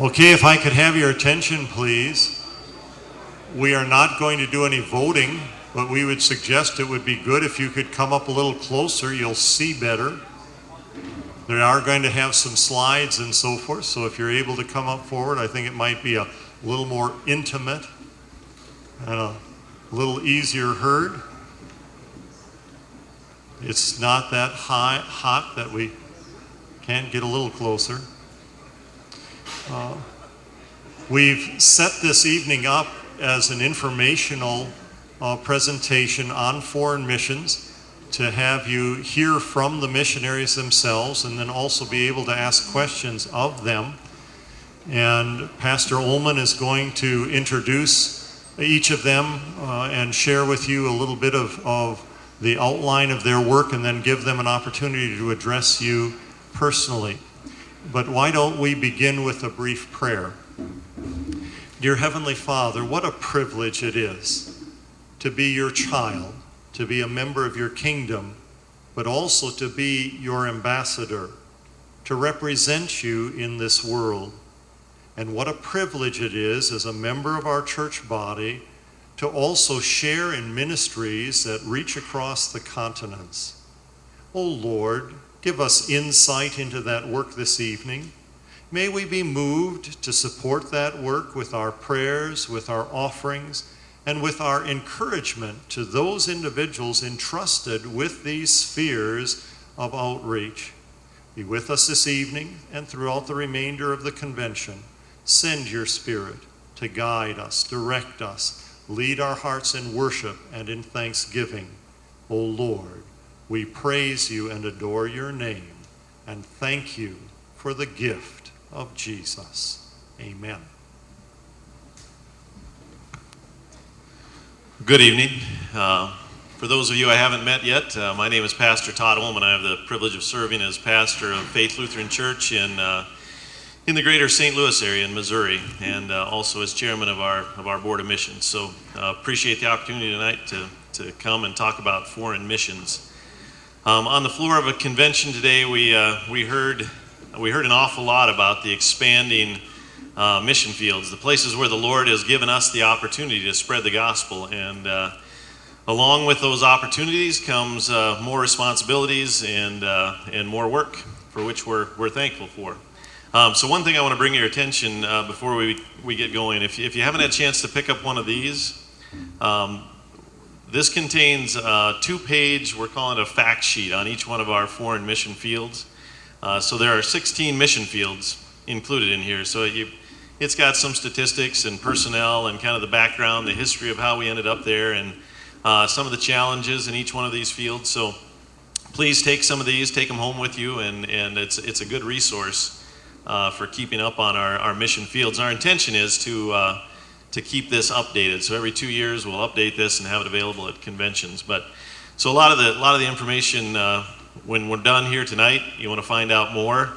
Okay, if I could have your attention, please. We are not going to do any voting, but we would suggest it would be good if you could come up a little closer. You'll see better. They are going to have some slides and so forth, so if you're able to come up forward, I think it might be a little more intimate and a little easier heard. It's not that hot that we can't get a little closer. We've set this evening up as an informational presentation on foreign missions to have you hear from the missionaries themselves and then also be able to ask questions of them. And Pastor Ullman is going to introduce each of them and share with you a little bit of the outline of their work and then give them an opportunity to address you personally. But why don't we begin with a brief prayer? Dear Heavenly Father, what a privilege it is to be your child, to be a member of your kingdom, but also to be your ambassador, to represent you in this world. And what a privilege it is as a member of our church body to also share in ministries that reach across the continents. Oh Lord, give us insight into that work this evening. May we be moved to support that work with our prayers, with our offerings, and with our encouragement to those individuals entrusted with these spheres of outreach. Be with us this evening and throughout the remainder of the convention. Send your Spirit to guide us, direct us, lead our hearts in worship and in thanksgiving. O Lord, we praise you and adore your name and thank you for the gift of Jesus. Amen. Good evening. For those of you I haven't met yet, my name is Pastor Todd Ullman. I have the privilege of serving as pastor of Faith Lutheran Church in the greater St. Louis area in Missouri, and also as chairman of our Board of Missions. So appreciate the opportunity tonight to come and talk about foreign missions. On the floor of a convention today, we heard an awful lot about the expanding mission fields, the places where the Lord has given us the opportunity to spread the gospel. And along with those opportunities comes more responsibilities and more work, for which we're thankful for. So one thing I want to bring your attention before we get going, if you haven't had a chance to pick up one of these, this contains a 2-page, we're calling it a fact sheet on each one of our foreign mission fields. So there are 16 mission fields included in here. So it's got some statistics and personnel and kind of the background, the history of how we ended up there, and some of the challenges in each one of these fields. So please take some of these, take them home with you, and it's a good resource for keeping up on our mission fields. And our intention is to keep this updated. So every 2 years we'll update this and have it available at conventions. But so a lot of the information. When we're done here tonight, you want to find out more,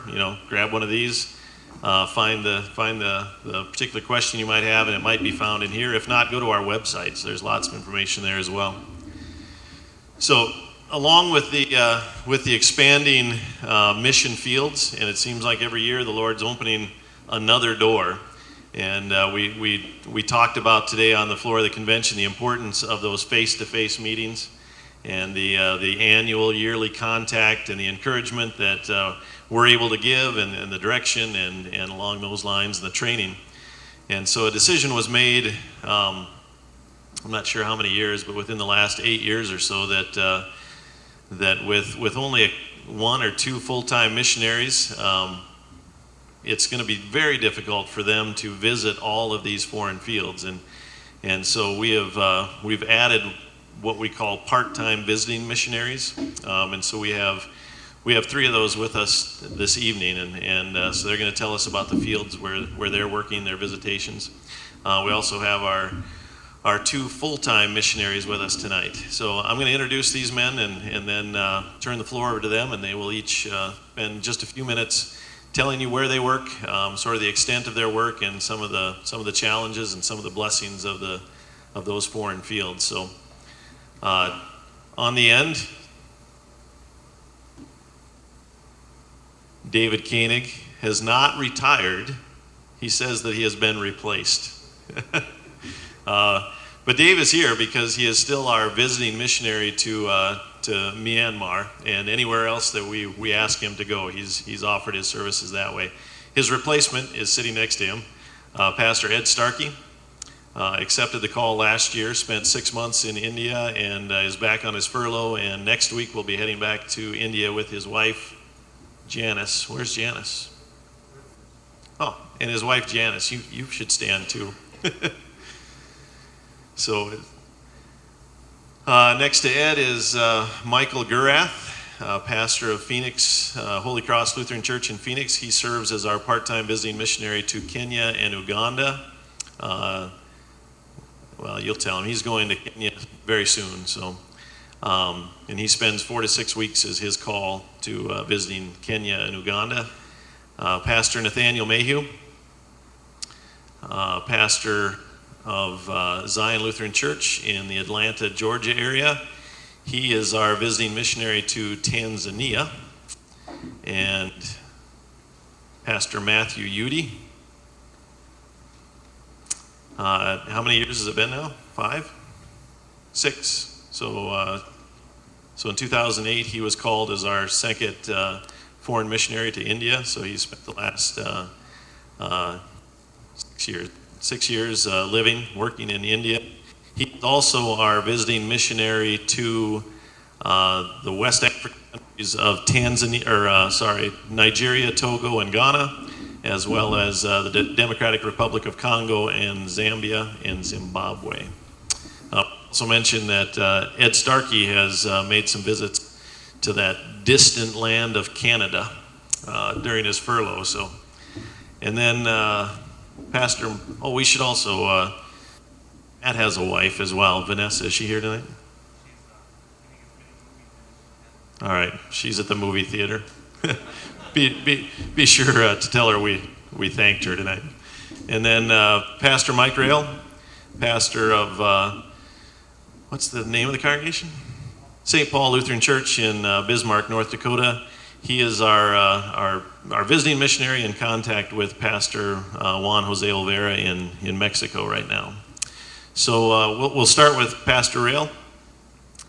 grab one of these, find the particular question you might have, and it might be found in here. If not, go to our website. So there's lots of information there as well. So along with the expanding mission fields, and it seems like every year the Lord's opening another door. And we talked about today on the floor of the convention the importance of those face-to-face meetings, and the annual yearly contact and the encouragement that we're able to give, and the direction and along those lines, the training. And so a decision was made, I'm not sure how many years, but within the last 8 years or so, that with only 1 or 2 full-time missionaries, it's going to be very difficult for them to visit all of these foreign fields. And so we've added what we call part-time visiting missionaries, and so we have 3 of those with us this evening, and so they're going to tell us about the fields where they're working, their visitations. We also have our 2 full-time missionaries with us tonight. So I'm going to introduce these men and then turn the floor over to them, and they will each spend just a few minutes telling you where they work, sort of the extent of their work, and some of the challenges and some of the blessings of those foreign fields. So. On the end, David Koenig has not retired. he says that he has been replaced. But Dave is here because he is still our visiting missionary to Myanmar and anywhere else that we ask him to go. He's offered his services that way. His replacement is sitting next to him, Pastor Ed Starkey. Accepted the call last year, spent 6 months in India, and is back on his furlough. And next week we'll be heading back to India with his wife, Janice. Where's Janice? Oh, and his wife, Janice. You should stand too. So, next to Ed is Michael Gurath, pastor of Phoenix, Holy Cross Lutheran Church in Phoenix. He serves as our part-time visiting missionary to Kenya and Uganda. Well, you'll tell him. He's going to Kenya very soon. So, and he spends 4 to 6 weeks as his call to visiting Kenya and Uganda. Pastor Nathaniel Mayhew, pastor of Zion Lutheran Church in the Atlanta, Georgia area. He is our visiting missionary to Tanzania. And Pastor Matthew Udy. How many years has it been now? 5? 6. So in 2008, he was called as our second foreign missionary to India. So he spent the last 6 years living, working in India. He's also our visiting missionary to the West African countries of Nigeria, Togo, and Ghana, as well as the Democratic Republic of Congo and Zambia and Zimbabwe. Also mention that Ed Starkey has made some visits to that distant land of Canada during his furlough. So, and then Pastor, we should also, Matt has a wife as well. Vanessa, is she here tonight? All right, she's at the movie theater. Be sure to tell her we thanked her tonight. And then Pastor Mike Rail, pastor of, what's the name of the congregation? St. Paul Lutheran Church in Bismarck, North Dakota. He is our visiting missionary in contact with Pastor Juan Jose Olvera in Mexico right now. So we'll start with Pastor Rail,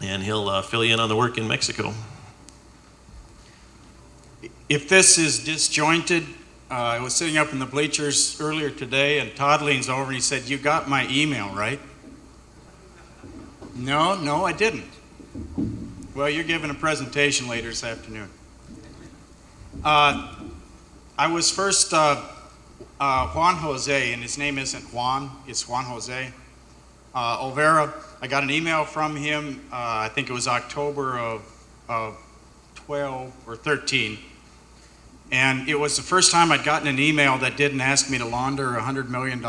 and he'll fill you in on the work in Mexico. If this is disjointed, I was sitting up in the bleachers earlier today, and Todd leans over and he said, "You got my email, right?" No, I didn't. Well, you're giving a presentation later this afternoon. I was first Juan Jose, and his name isn't Juan, it's Juan Jose. Olvera, I got an email from him, I think it was October of 12 or 13. And it was the first time I'd gotten an email that didn't ask me to launder $100 million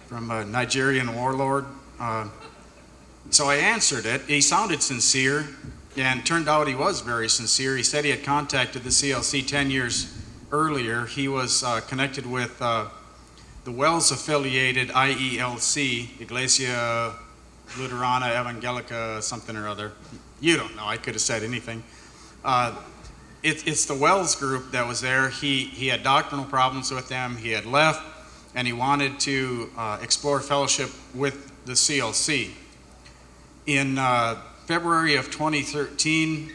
from a Nigerian warlord. So I answered it. He sounded sincere, and turned out he was very sincere. He said he had contacted the CLC 10 years earlier. He was connected with the Wells-affiliated IELC, Iglesia Luterana Evangelica something or other. You don't know, I could have said anything. It's the Wells group that was there. He had doctrinal problems with them. He had left, and he wanted to explore fellowship with the CLC. In February of 2013,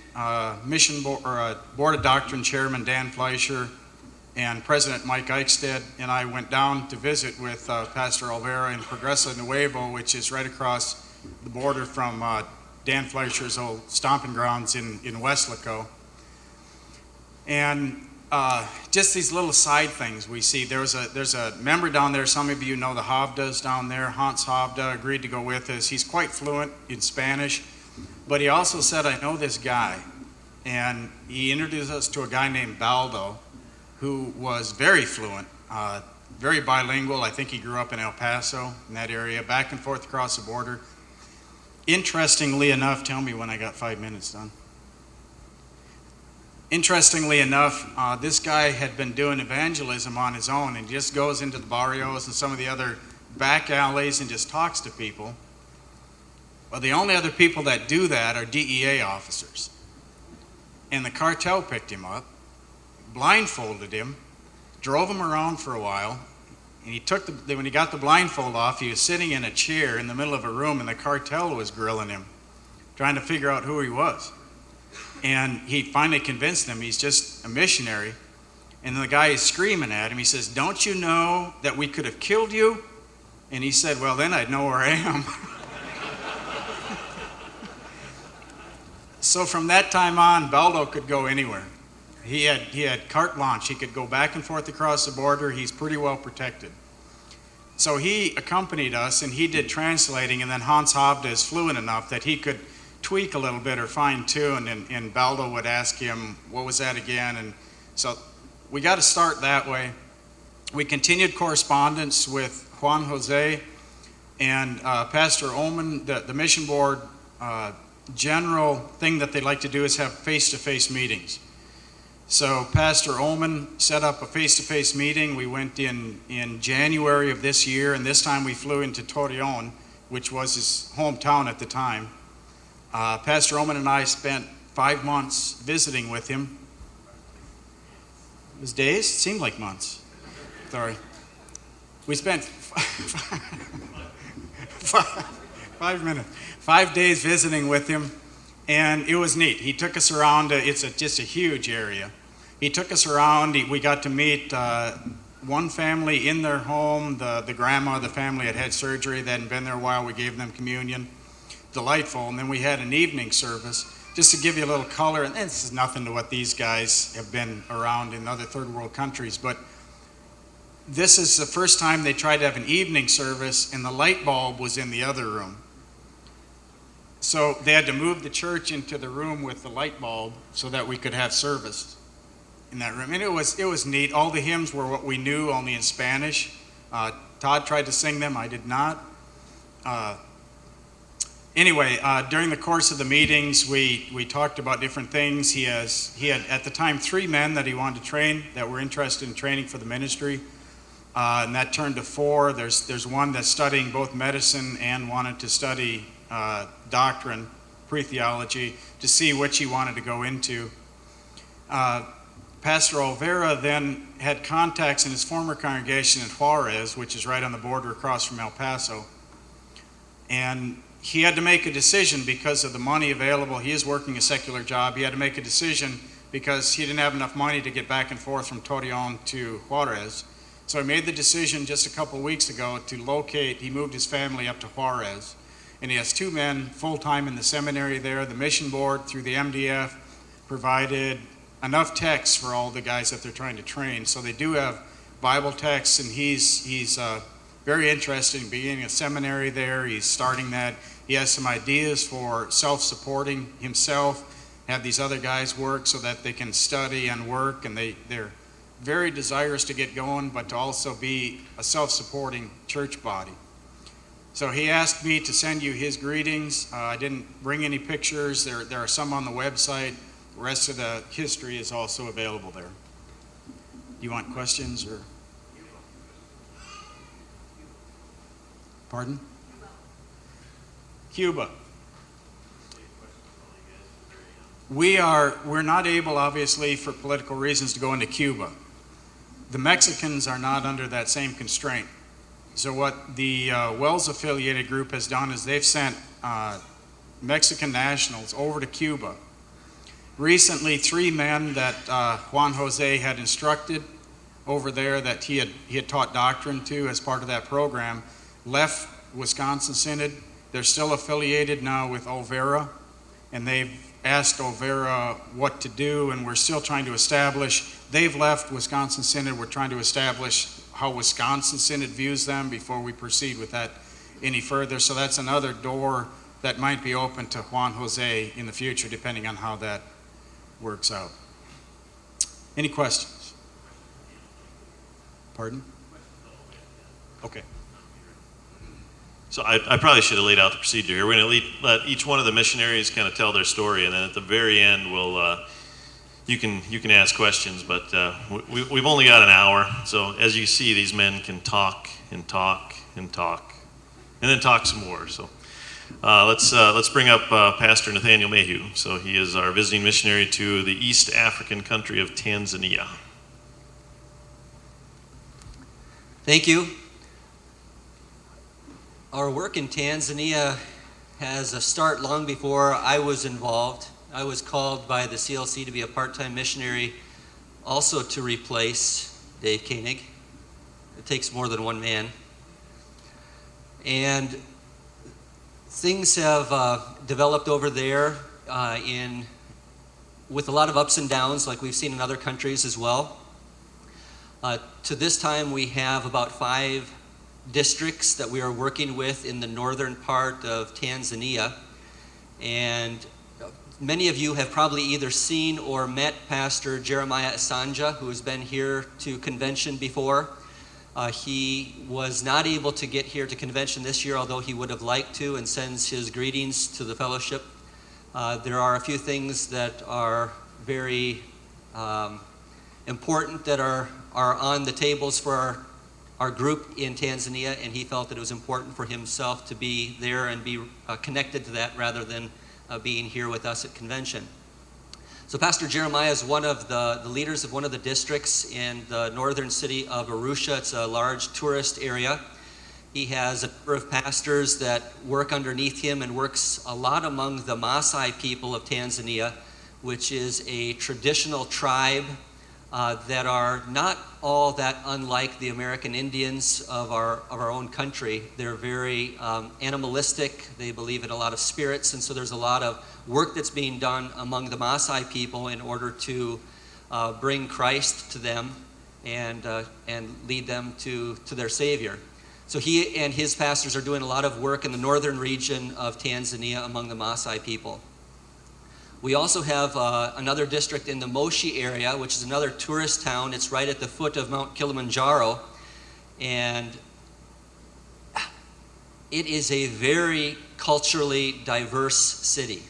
Board of Doctrine Chairman Dan Fleischer and President Mike Eichstead and I went down to visit with Pastor Olvera in Progreso Nuevo, which is right across the border from Dan Fleischer's old stomping grounds in Westlaco. And just these little side things we see. There's a member down there, some of you know the Havdas down there. Hans Havda agreed to go with us. He's quite fluent in Spanish, but he also said, "I know this guy." And he introduced us to a guy named Baldo, who was very fluent, very bilingual. I think he grew up in El Paso, in that area, back and forth across the border. Interestingly enough, tell me when I got 5 minutes done. Interestingly enough, this guy had been doing evangelism on his own, and just goes into the barrios and some of the other back alleys and just talks to people. Well, the only other people that do that are DEA officers. And the cartel picked him up, blindfolded him, drove him around for a while, And he took when he got the blindfold off, he was sitting in a chair in the middle of a room, and the cartel was grilling him, trying to figure out who he was. And he finally convinced them he's just a missionary. And the guy is screaming at him. He says, "Don't you know that we could have killed you?" And he said, "Well, then I'd know where I am." So from that time on, Baldo could go anywhere. He had carte blanche. He could go back and forth across the border. He's pretty well protected. So he accompanied us, and he did translating, and then Hans Habda is fluent enough that he could tweak a little bit or fine-tune, and Baldo would ask him, "What was that again?" And so we got to start that way. We continued correspondence with Juan Jose and Pastor Oman. The mission board general thing that they like to do is have face-to-face meetings. So Pastor Oman set up a face-to-face meeting. We went in January of this year, and this time we flew into Torreon, which was his hometown at the time. Pastor Oman and I spent 5 months visiting with him. It was days? It seemed like months. Sorry. We spent 5 minutes. 5 days visiting with him, and it was neat. He took us around. It's just a huge area. He took us around. We got to meet one family in their home. The grandma of the family had surgery. They hadn't been there a while. We gave them communion. Delightful. And then we had an evening service. Just to give you a little color, and this is nothing to what these guys have been around in other third world countries, but this is the first time they tried to have an evening service, and the light bulb was in the other room. So they had to move the church into the room with the light bulb so that we could have service in that room. And it was neat. All the hymns were what we knew, only in Spanish. Todd tried to sing them. I did not. Anyway, during the course of the meetings, we talked about different things. He had at the time 3 men that he wanted to train that were interested in training for the ministry, and that turned to 4. There's one that's studying both medicine and wanted to study doctrine, pre-theology, to see which he wanted to go into. Pastor Olvera then had contacts in his former congregation in Juarez, which is right on the border across from El Paso, and he had to make a decision because of the money available. He is working a secular job. He had to make a decision because he didn't have enough money to get back and forth from Torreon to Juarez. So he made the decision just a couple of weeks ago to locate. He moved his family up to Juarez. And he has 2 men full-time in the seminary there. The mission board, through the MDF, provided enough texts for all the guys that they're trying to train. So they do have Bible texts, and he's very interested in beginning a seminary there. He's starting that. He has some ideas for self-supporting himself, have these other guys work so that they can study and work, and they're very desirous to get going, but to also be a self-supporting church body. So he asked me to send you his greetings. I didn't bring any pictures. There are some on the website. The rest of the history is also available there. Do you want questions or? Pardon? Cuba. We're not able, obviously, for political reasons, to go into Cuba. The Mexicans are not under that same constraint. So what the Wells affiliated group has done is they've sent Mexican nationals over to Cuba. Recently, 3 men that Juan Jose had instructed over there that he had taught doctrine to as part of that program left Wisconsin Synod. They're still affiliated now with Olvera, and they've asked Olvera what to do, and we're still trying to establish. They've left Wisconsin Synod. We're trying to establish how Wisconsin Synod views them before we proceed with that any further. So that's another door that might be open to Juan Jose in the future, depending on how that works out. Any questions? Pardon? Okay. So I probably should have laid out the procedure here. We're going to let each one of the missionaries kind of tell their story, and then at the very end, you can ask questions. But we've only got an hour, so as you see, these men can talk and talk and talk, and then talk some more. So let's bring up Pastor Nathaniel Mayhew. So he is our visiting missionary to the East African country of Tanzania. Thank you. Our work in Tanzania has a start long before I was involved. I was called by the CLC to be a part-time missionary, also to replace Dave Koenig. It takes more than one man. And things have developed over there with a lot of ups and downs, like we've seen in other countries as well. To this time, we have about 5 districts that we are working with in the northern part of Tanzania. And many of you have probably either seen or met Pastor Jeremiah Asanja, who has been here to convention before. He was not able to get here to convention this year, although he would have liked to, and sends his greetings to the fellowship. There are a few things that are very important that are on the tables for our group in Tanzania, and he felt that it was important for himself to be there and be connected to that rather than being here with us at convention. So Pastor Jeremiah is one of the leaders of one of the districts in the northern city of Arusha. It's a large tourist area. He has a number of pastors that work underneath him and works a lot among the Maasai people of Tanzania, which is a traditional tribe that are not all that unlike the American Indians of our own country. They're very animalistic. They believe in a lot of spirits, and so there's a lot of work that's being done among the Maasai people in order to bring Christ to them and lead them to their Savior. So he and his pastors are doing a lot of work in the northern region of Tanzania among the Maasai people. We also have another district in the Moshi area, which is another tourist town. It's right at the foot of Mount Kilimanjaro. And it is a very culturally diverse city.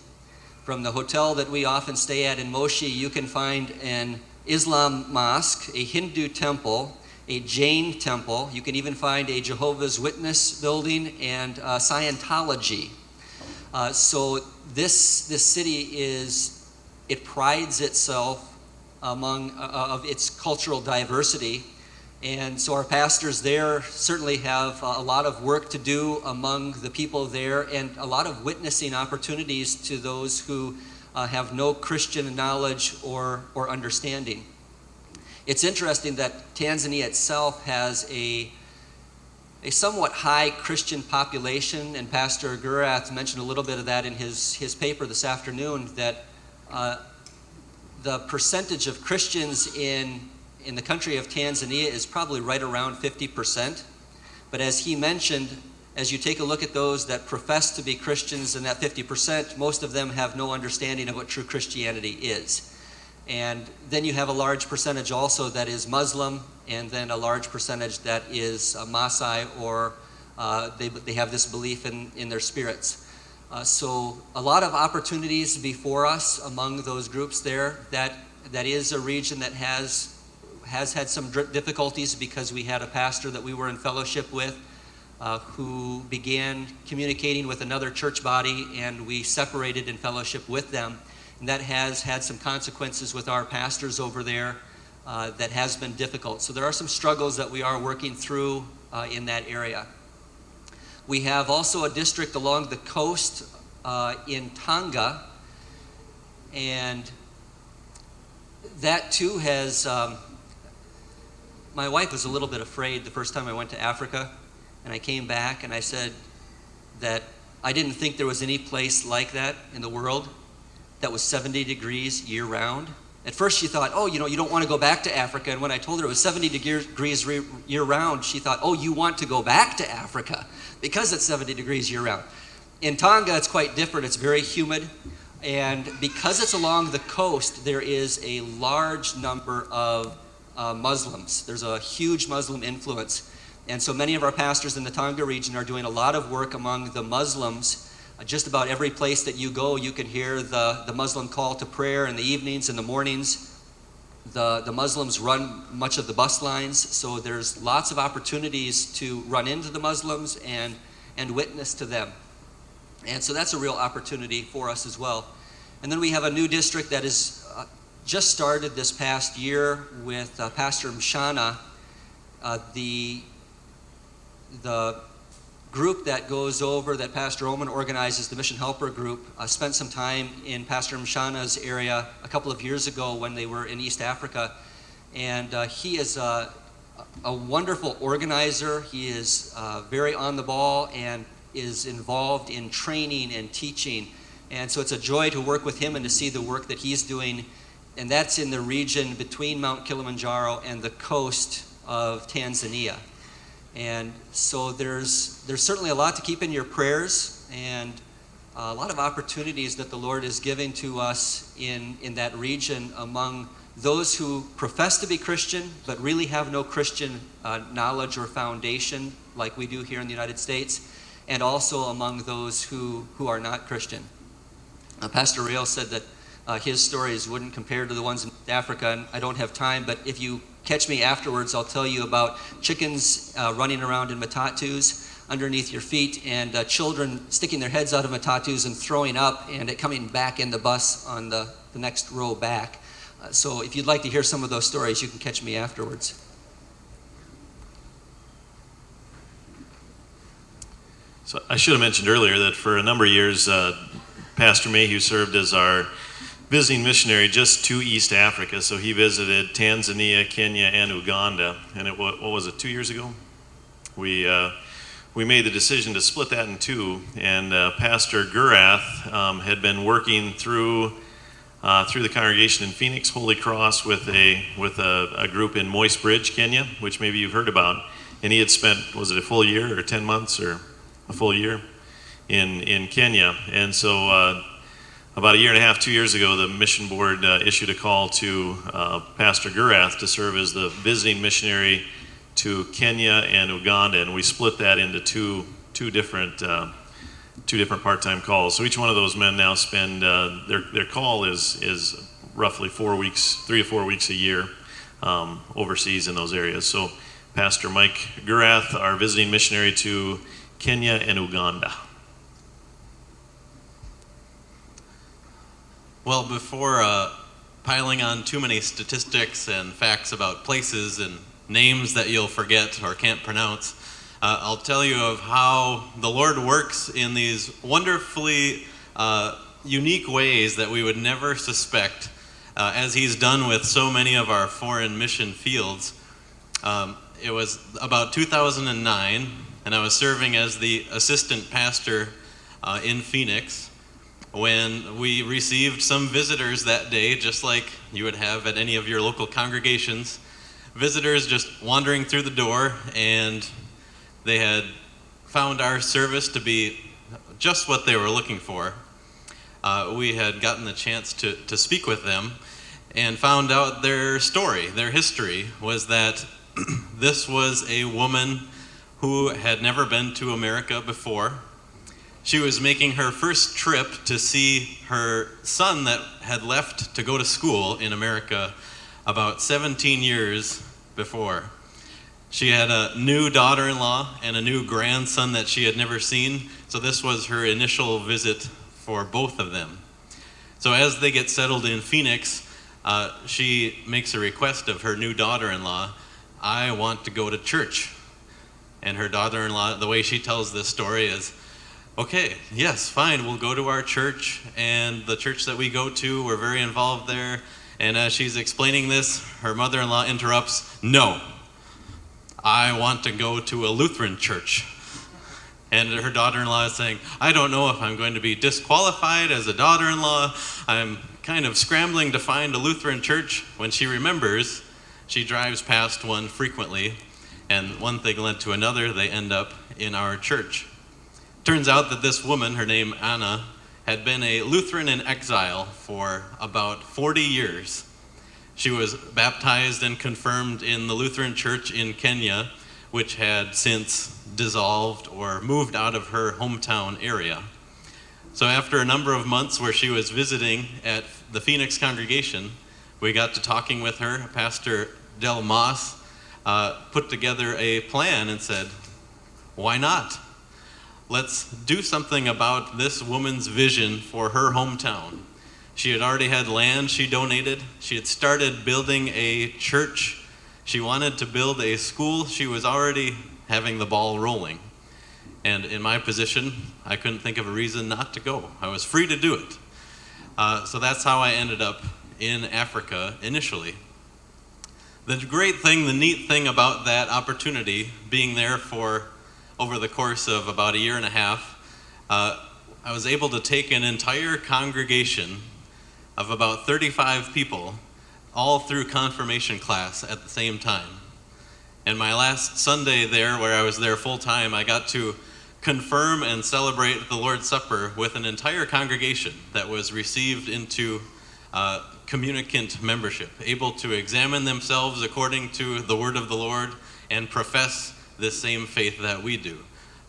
From the hotel that we often stay at in Moshi, you can find an Islam mosque, a Hindu temple, a Jain temple. You can even find a Jehovah's Witness building and Scientology. So this city it prides itself among of its cultural diversity, and so our pastors there certainly have a lot of work to do among the people there, and a lot of witnessing opportunities to those who have no Christian knowledge or understanding. It's interesting that Tanzania itself has a somewhat high Christian population, and Pastor Gurath mentioned a little bit of that in his paper this afternoon, that the percentage of Christians in the country of Tanzania is probably right around 50%. But as he mentioned, as you take a look at those that profess to be Christians in that 50%, most of them have no understanding of what true Christianity is. And then you have a large percentage also that is Muslim, and then a large percentage that is Maasai, or they have this belief in their spirits. So a lot of opportunities before us among those groups there. That is a region that has had some difficulties, because we had a pastor that we were in fellowship with who began communicating with another church body, and we separated in fellowship with them. And that has had some consequences with our pastors over there that has been difficult. So there are some struggles that we are working through in that area. We have also a district along the coast in Tanga, and that too has, my wife was a little bit afraid the first time I went to Africa, and I came back and I said that I didn't think there was any place like that in the world that was 70 degrees year-round. At first she thought, oh, you don't want to go back to Africa. And when I told her it was 70 degrees year-round, she thought, oh, you want to go back to Africa because it's 70 degrees year-round. In Tonga, it's quite different. It's very humid. And because it's along the coast, there is a large number of Muslims. There's a huge Muslim influence. And so many of our pastors in the Tonga region are doing a lot of work among the Muslims. Just about every place that you go, you can hear the Muslim call to prayer in the evenings and the mornings. The Muslims run much of the bus lines, so there's lots of opportunities to run into the Muslims and witness to them. And so that's a real opportunity for us as well. And then we have a new district that is just started this past year with Pastor Mshana. the group that goes over, that Pastor Oman organizes, the Mission Helper Group, spent some time in Pastor Mshana's area a couple of years ago when they were in East Africa. And he is a wonderful organizer. He is very on the ball and is involved in training and teaching. And so it's a joy to work with him and to see the work that he's doing. And that's in the region between Mount Kilimanjaro and the coast of Tanzania. And so there's certainly a lot to keep in your prayers, and a lot of opportunities that the Lord is giving to us in that region among those who profess to be Christian but really have no Christian knowledge or foundation like we do here in the United States, and also among those who are not Christian. Pastor Rail said that his stories wouldn't compare to the ones in Africa, and I don't have time, but if you catch me afterwards, I'll tell you about chickens running around in matatus underneath your feet, and children sticking their heads out of matatus and throwing up, and it coming back in the bus on the next row back. So if you'd like to hear some of those stories, you can catch me afterwards. So I should have mentioned earlier that for a number of years, Pastor Mayhew served as our visiting missionary just to East Africa. So he visited Tanzania, Kenya, and Uganda. And what was it, 2 years ago? We made the decision to split that in two. And Pastor Gurath had been working through the congregation in Phoenix, Holy Cross, with a group in Moist Bridge, Kenya, which maybe you've heard about. And he had spent, was it a full year or 10 months or a full year in Kenya. And so about a year and a half, 2 years ago, the mission board issued a call to Pastor Gurath to serve as the visiting missionary to Kenya and Uganda, and we split that into two different part-time calls. So each one of those men now spend their call is roughly 4 weeks, 3 to 4 weeks a year overseas in those areas. So Pastor Mike Gurath, our visiting missionary to Kenya and Uganda. Well, before piling on too many statistics and facts about places and names that you'll forget or can't pronounce, I'll tell you of how the Lord works in these wonderfully unique ways that we would never suspect, as He's done with so many of our foreign mission fields. It was about 2009, and I was serving as the assistant pastor in Phoenix, when we received some visitors that day, just like you would have at any of your local congregations. Visitors just wandering through the door, and they had found our service to be just what they were looking for. We had gotten the chance to speak with them and found out their story, their history was that this was a woman who had never been to America before. She was making her first trip to see her son that had left to go to school in America about 17 years before. She had a new daughter-in-law and a new grandson that she had never seen, so this was her initial visit for both of them. So as they get settled in Phoenix, she makes a request of her new daughter-in-law, "I want to go to church." And her daughter-in-law, the way she tells this story is, "Okay, yes, fine, we'll go to our church." And the church that we go to, we're very involved there. And as she's explaining this, her mother-in-law interrupts, "No, I want to go to a Lutheran church." And her daughter-in-law is saying, "I don't know if I'm going to be disqualified as a daughter-in-law. I'm kind of scrambling to find a Lutheran church." When she remembers, she drives past one frequently, and one thing led to another. They end up in our church. Turns out that this woman, her name Anna, had been a Lutheran in exile for about 40 years. She was baptized and confirmed in the Lutheran church in Kenya, which had since dissolved or moved out of her hometown area. So after a number of months where she was visiting at the Phoenix congregation, we got to talking with her. Pastor Del Moss put together a plan and said, "Why not? Let's do something about this woman's vision for her hometown." She had already had land she donated. She had started building a church. She wanted to build a school. She was already having the ball rolling. And in my position, I couldn't think of a reason not to go. I was free to do it. So that's how I ended up in Africa initially. The great thing, the neat thing about that opportunity, being there for over the course of about a year and a half, I was able to take an entire congregation of about 35 people all through confirmation class at the same time. And my last Sunday there, where I was there full time, I got to confirm and celebrate the Lord's Supper with an entire congregation that was received into communicant membership, able to examine themselves according to the word of the Lord and profess this same faith that we do.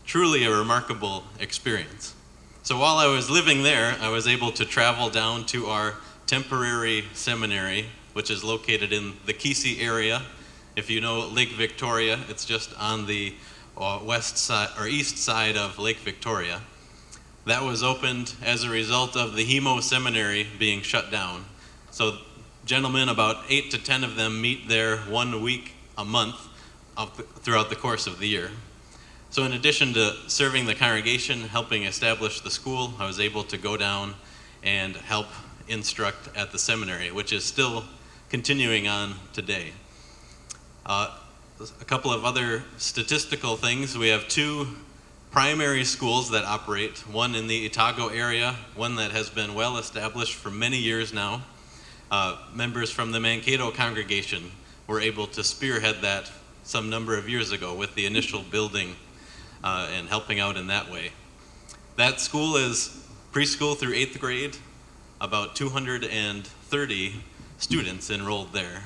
Truly a remarkable experience. So while I was living there, I was able to travel down to our temporary seminary, which is located in the Kisi area. If you know Lake Victoria, it's just on the west side or east side of Lake Victoria. That was opened as a result of the Hemo Seminary being shut down. So gentlemen, about 8 to 10 of them meet there 1 week a month throughout the course of the year. So in addition to serving the congregation, helping establish the school, I was able to go down and help instruct at the seminary, which is still continuing on today. A couple of other statistical things. We have 2 primary schools that operate, one in the Otago area, one that has been well established for many years now. Members from the Mankato congregation were able to spearhead that some number of years ago with the initial building and helping out in that way. That school is preschool through 8th grade, about 230 students enrolled there.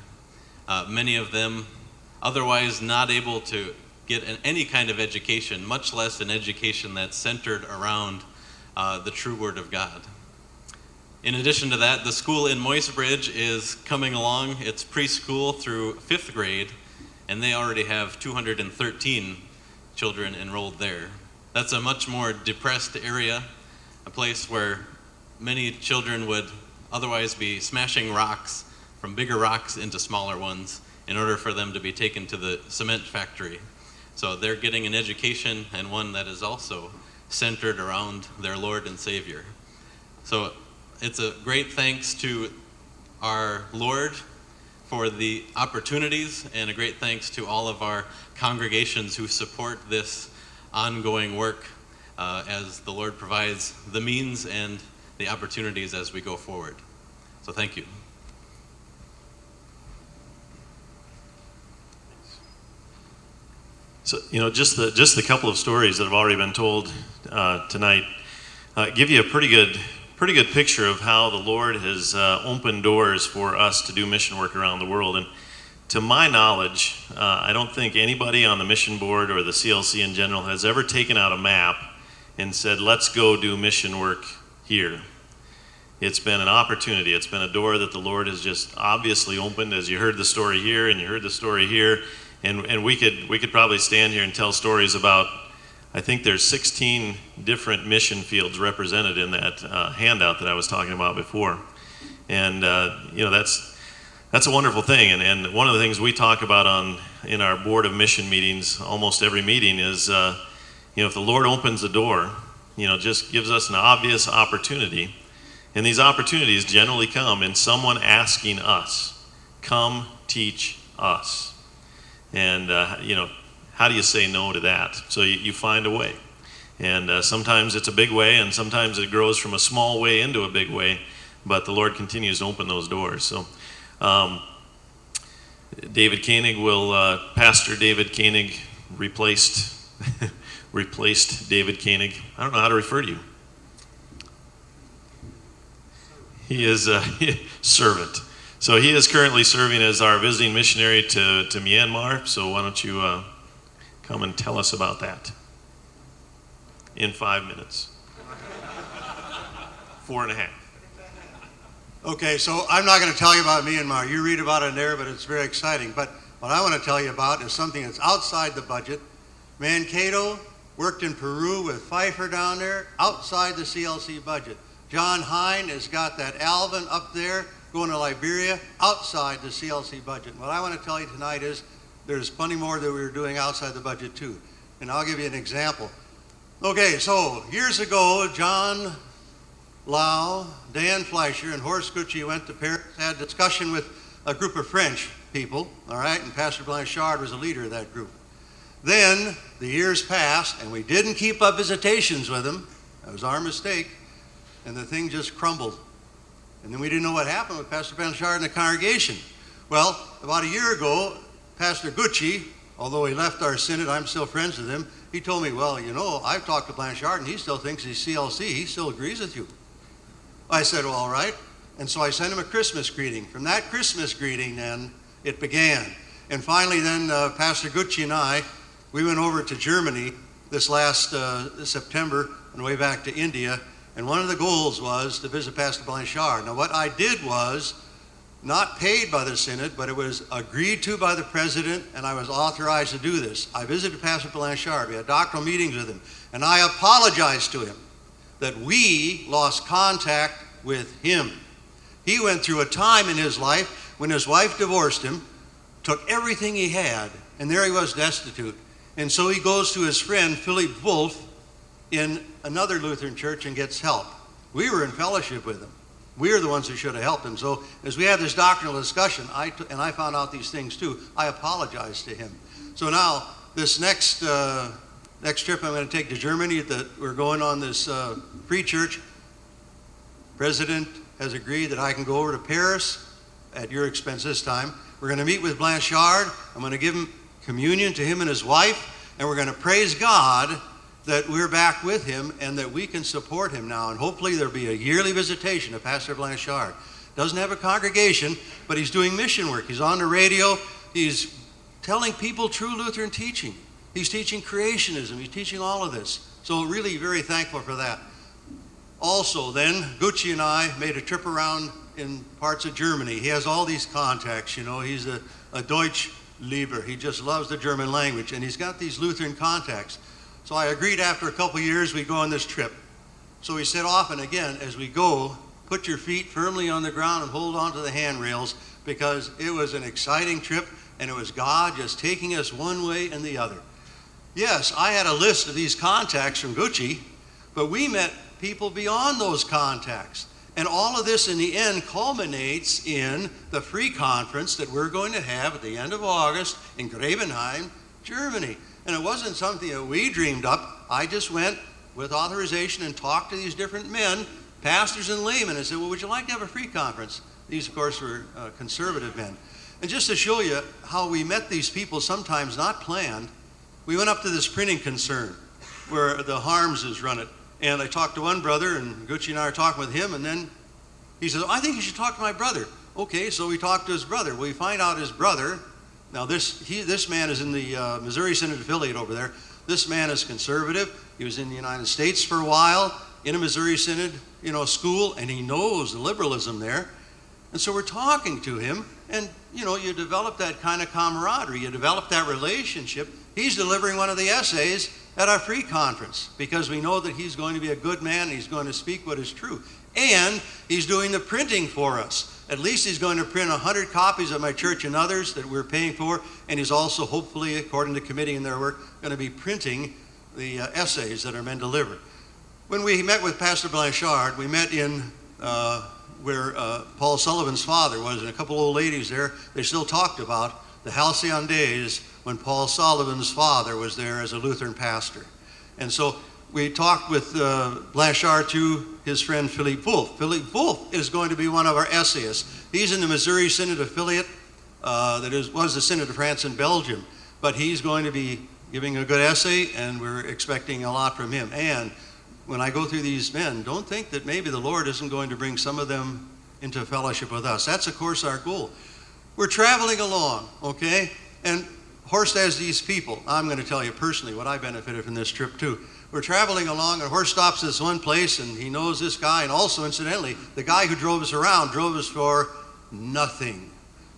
Many of them otherwise not able to get any kind of education, much less an education that's centered around the true Word of God. In addition to that, the school in Moisebridge is coming along. It's preschool through 5th grade, and they already have 213 children enrolled there. That's a much more depressed area, a place where many children would otherwise be smashing rocks from bigger rocks into smaller ones in order for them to be taken to the cement factory. So they're getting an education, and one that is also centered around their Lord and Savior. So it's a great thanks to our Lord for the opportunities, and a great thanks to all of our congregations who support this ongoing work as the Lord provides the means and the opportunities as we go forward. So thank you. So, just the couple of stories that have already been told tonight give you a pretty good picture of how the Lord has opened doors for us to do mission work around the world. And to my knowledge, I don't think anybody on the mission board or the CLC in general has ever taken out a map and said, let's go do mission work here. It's been an opportunity. It's been a door that the Lord has just obviously opened, as you heard the story here and you heard the story here. And we could probably stand here and tell stories about, I think there's 16 different mission fields represented in that handout that I was talking about before. And that's a wonderful thing. And one of the things we talk about in our board of mission meetings, almost every meeting, is if the Lord opens the door, just gives us an obvious opportunity. And these opportunities generally come in someone asking us, come teach us. And, how do you say no to that? So you find a way. And sometimes it's a big way, and sometimes it grows from a small way into a big way, but the Lord continues to open those doors. So David Koenig Pastor David Koenig replaced David Koenig. I don't know how to refer to you. He is a servant. So he is currently serving as our visiting missionary to Myanmar. So why don't you come and tell us about that in 5 minutes. 4.5. Okay, so I'm not going to tell you about Myanmar. You read about it there, but it's very exciting. But what I want to tell you about is something that's outside the budget. Mankato worked in Peru with Pfeiffer down there, outside the CLC budget. John Hine has got that Alvin up there going to Liberia, outside the CLC budget. What I want to tell you tonight is there's plenty more that we were doing outside the budget too. And I'll give you an example. Okay, so years ago, John Lau, Dan Fleischer, and Horst Gucci went to Paris, had a discussion with a group of French people, all right, and Pastor Blanchard was a leader of that group. Then the years passed, and we didn't keep up visitations with him. That was our mistake, and the thing just crumbled. And then we didn't know what happened with Pastor Blanchard and the congregation. Well, about a year ago, Pastor Gucci, although he left our synod, I'm still friends with him, he told me, well, you know, I've talked to Blanchard, and he still thinks he's CLC. He still agrees with you. I said, well, all right. And so I sent him a Christmas greeting. From that Christmas greeting, then, it began. And finally, then, Pastor Gucci and I, we went over to Germany this last September on the way back to India, and one of the goals was to visit Pastor Blanchard. Now, what I did was not paid by the synod, but it was agreed to by the president, and I was authorized to do this. I visited Pastor Blanchard. We had doctoral meetings with him, and I apologized to him that we lost contact with him. He went through a time in his life when his wife divorced him, took everything he had, and there he was destitute. And so he goes to his friend Philip Wolf in another Lutheran church and gets help. We were in fellowship with him. We are the ones who should have helped him. So as we had this doctrinal discussion, and I found out these things too, I apologized to him. So now, this next trip I'm going to take to Germany, that we're going on this free church, President has agreed that I can go over to Paris at your expense this time. We're going to meet with Blanchard. I'm going to give him communion to him and his wife, and we're going to praise God that we're back with him and that we can support him now. And hopefully there'll be a yearly visitation of Pastor Blanchard. Doesn't have a congregation, but he's doing mission work. He's on the radio. He's telling people true Lutheran teaching. He's teaching creationism. He's teaching all of this. So really very thankful for that. Also then, Gucci and I made a trip around in parts of Germany. He has all these contacts, you know. He's a Deutsch Lieber. He just loves the German language, and he's got these Lutheran contacts. So I agreed after a couple years we'd go on this trip. So we said often, again, as we go, put your feet firmly on the ground and hold on to the handrails, because it was an exciting trip, and it was God just taking us one way and the other. Yes, I had a list of these contacts from Gucci, but we met people beyond those contacts. And all of this in the end culminates in the free conference that we're going to have at the end of August in Grebenheim, Germany. And it wasn't something that we dreamed up. I just went with authorization and talked to these different men, pastors and laymen, and said, well, would you like to have a free conference? These, of course, were conservative men. And just to show you how we met these people, sometimes not planned, we went up to this printing concern where the Harmses run it. And I talked to one brother, and Gucci and I are talking with him, and then he says, I think you should talk to my brother. Okay, so we talked to his brother. We find out his brother, now this man is in the Missouri Synod affiliate over there. This man is conservative. He was in the United States for a while, in a Missouri Synod, school, and he knows the liberalism there. And so we're talking to him, and you develop that kind of camaraderie. You develop that relationship. He's delivering one of the essays at our free conference because we know that he's going to be a good man and he's going to speak what is true. And he's doing the printing for us. At least he's going to print 100 copies of my church and others that we're paying for, and he's also, hopefully, according to committee and their work, going to be printing the essays that are men delivered. When we met with Pastor Blanchard, we met in where Paul Sullivan's father was, and a couple old ladies there. They still talked about the halcyon days when Paul Sullivan's father was there as a Lutheran pastor. And so we talked with Blanchard to his friend Philip Wolf. Philip Wolf is going to be one of our essayists. He's in the Missouri Synod affiliate was the Synod of France and Belgium. But he's going to be giving a good essay, and we're expecting a lot from him. And when I go through these men, don't think that maybe the Lord isn't going to bring some of them into fellowship with us. That's, of course, our goal. We're traveling along, okay? And Horst has these people. I'm going to tell you personally what I benefited from this trip, too. We're traveling along, and Horst stops at this one place, and he knows this guy. And also, incidentally, the guy who drove us around drove us for nothing.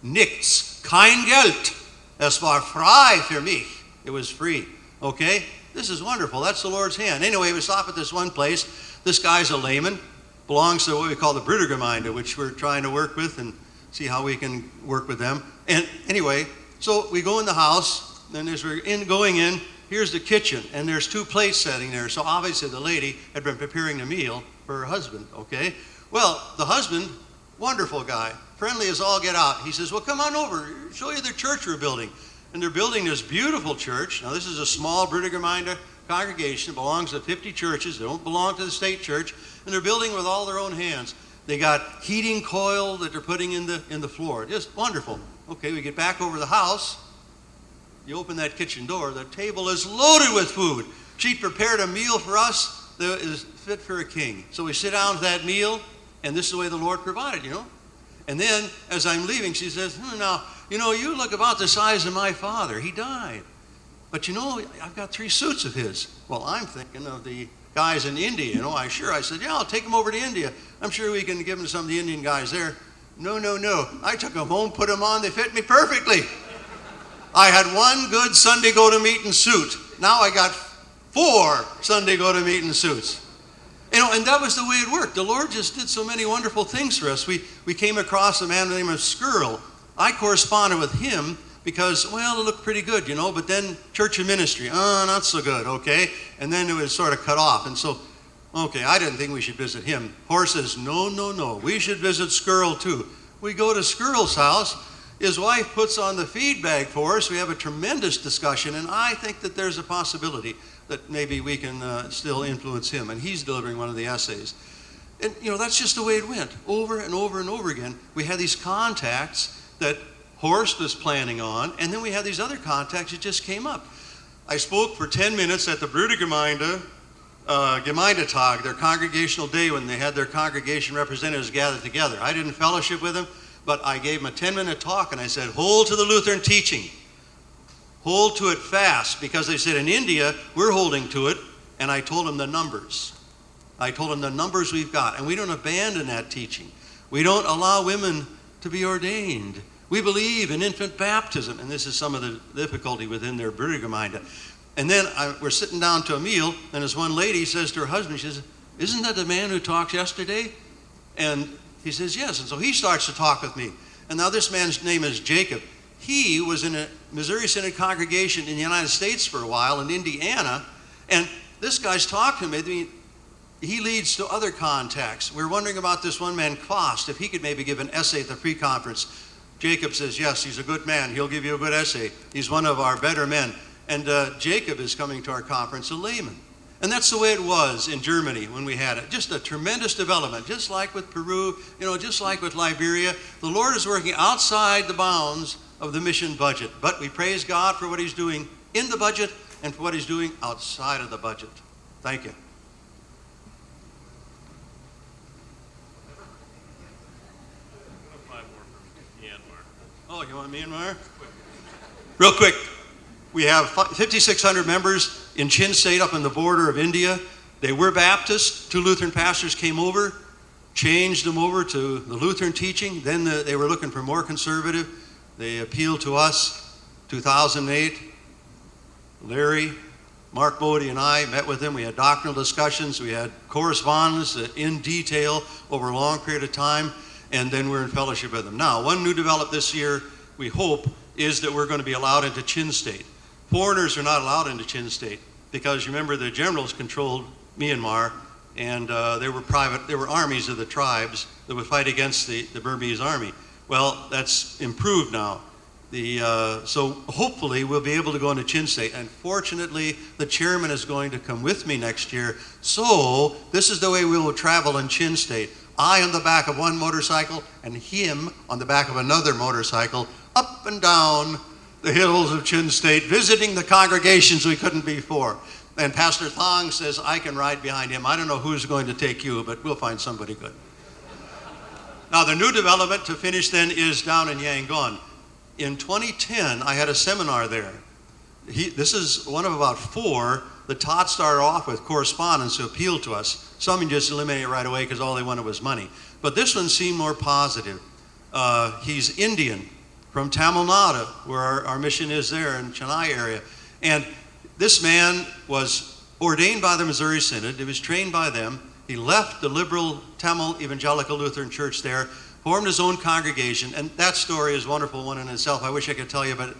Nichts, kein Geld. Es war frei für mich. It was free, okay? This is wonderful. That's the Lord's hand. Anyway, we stop at this one place. This guy's a layman, belongs to what we call the Brüdergemeinde, which we're trying to work with and see how we can work with them. And anyway, So we go in the house, and as we're going in, here's the kitchen, and there's 2 plates sitting there. So obviously the lady had been preparing the meal for her husband, okay? Well, the husband, wonderful guy, friendly as all get out. He says, well, come on over, show you the church we're building. And they're building this beautiful church. Now, this is a small Brüdergemeinde congregation. It belongs to 50 churches. They don't belong to the state church. And they're building with all their own hands. They got heating coil that they're putting in the floor. Just wonderful. Okay, we get back over the house. You open that kitchen door. The table is loaded with food. She prepared a meal for us that is fit for a king. So we sit down to that meal, and this is the way the Lord provided, you know. And then, as I'm leaving, she says, now, you look about the size of my father. He died. But I've got 3 suits of his. Well, I'm thinking of the guys in India, I said, yeah, I'll take them over to India. I'm sure we can give them to some of the Indian guys there. No. I took them home, put them on. They fit me perfectly. I had 1 good Sunday go-to-meeting suit. Now I got 4 Sunday go-to-meeting suits. And that was the way it worked. The Lord just did so many wonderful things for us. We came across a man by the name of Skirl. I corresponded with him because, it looked pretty good, but then church and ministry, not so good, okay? And then it was sort of cut off. And so, okay, I didn't think we should visit him. Horst says, no, we should visit Skirl too. We go to Skirl's house. His wife puts on the feed bag for us. We have a tremendous discussion, and I think that there's a possibility that maybe we can still influence him, and he's delivering one of the essays. And, that's just the way it went, over and over and over again. We had these contacts that Horst was planning on, and then we had these other contacts that just came up. I spoke for 10 minutes at the Brüdergemeinde, Gemeindetag, their congregational day when they had their congregation representatives gathered together. I didn't fellowship with them, but I gave them a 10-minute talk, and I said, hold to the Lutheran teaching. Hold to it fast, because they said in India, we're holding to it, and I told them the numbers. I told them the numbers we've got, and we don't abandon that teaching. We don't allow women to be ordained. We believe in infant baptism, and this is some of the difficulty within their Brüdergemeinde. And then we're sitting down to a meal, and this one lady says to her husband, she says, isn't that the man who talked yesterday? And he says, yes. And so he starts to talk with me. And now this man's name is Jacob. He was in a Missouri Synod congregation in the United States for a while, in Indiana, and this guy's talking to me. He leads to other contacts. We're wondering about this one man, Klost, if he could maybe give an essay at the pre-conference. Jacob says, yes, he's a good man. He'll give you a good essay. He's one of our better men. And Jacob is coming to our conference, a layman. And that's the way it was in Germany when we had it. Just a tremendous development, just like with Peru, just like with Liberia. The Lord is working outside the bounds of the mission budget. But we praise God for what he's doing in the budget and for what he's doing outside of the budget. Thank you. Oh, you want Myanmar? Real quick. We have 5,600 members in Chin State up on the border of India. They were Baptist. 2 Lutheran pastors came over, changed them over to the Lutheran teaching. Then they were looking for more conservative. They appealed to us. 2008, Larry, Mark Bodie, and I met with them. We had doctrinal discussions. We had correspondence in detail over a long period of time. And then we're in fellowship with them. Now, one new development this year, we hope, is that we're going to be allowed into Chin State. Foreigners are not allowed into Chin State because, remember, the generals controlled Myanmar, and there were armies of the tribes that would fight against the Burmese army. Well, that's improved now. So hopefully we'll be able to go into Chin State. Unfortunately, the chairman is going to come with me next year. So this is the way we will travel in Chin State. I on the back of one motorcycle and him on the back of another motorcycle up and down the hills of Chin State, visiting the congregations we couldn't before. And Pastor Thong says, I can ride behind him. I don't know who's going to take you, but we'll find somebody good. Now, the new development to finish then is down in Yangon. In 2010, I had a seminar there. This is one of about 4 that Todd started off with correspondence who appealed to us. Some you just eliminate right away because all they wanted was money. But this one seemed more positive. He's Indian from Tamil Nadu, where our mission is there in Chennai area. And this man was ordained by the Missouri Synod. He was trained by them. He left the liberal Tamil Evangelical Lutheran Church there, formed his own congregation, and that story is a wonderful one in itself. I wish I could tell you, but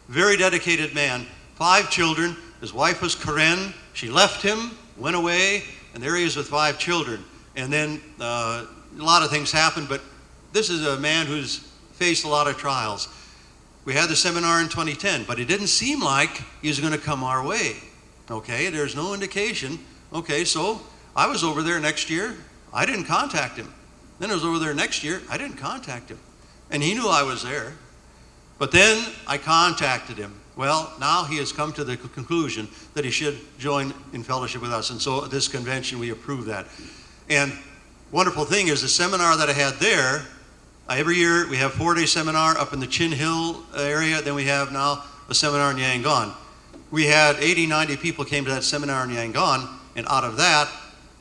very dedicated man, 5 children. His wife was Karen. She left him, went away, and there he is with 5 children. And then a lot of things happened, but this is a man who's faced a lot of trials. We had the seminar in 2010, but it didn't seem like he was going to come our way. Okay, there's no indication. Okay, so I was over there next year. I didn't contact him. Then I was over there next year. I didn't contact him. And he knew I was there. But then I contacted him. Well, now he has come to the conclusion that he should join in fellowship with us. And so at this convention, we approved that. And wonderful thing is the seminar that I had there, every year we have 4-day seminar up in the Chin Hill area. Then we have now a seminar in Yangon. We had 80, 90 people came to that seminar in Yangon. And out of that,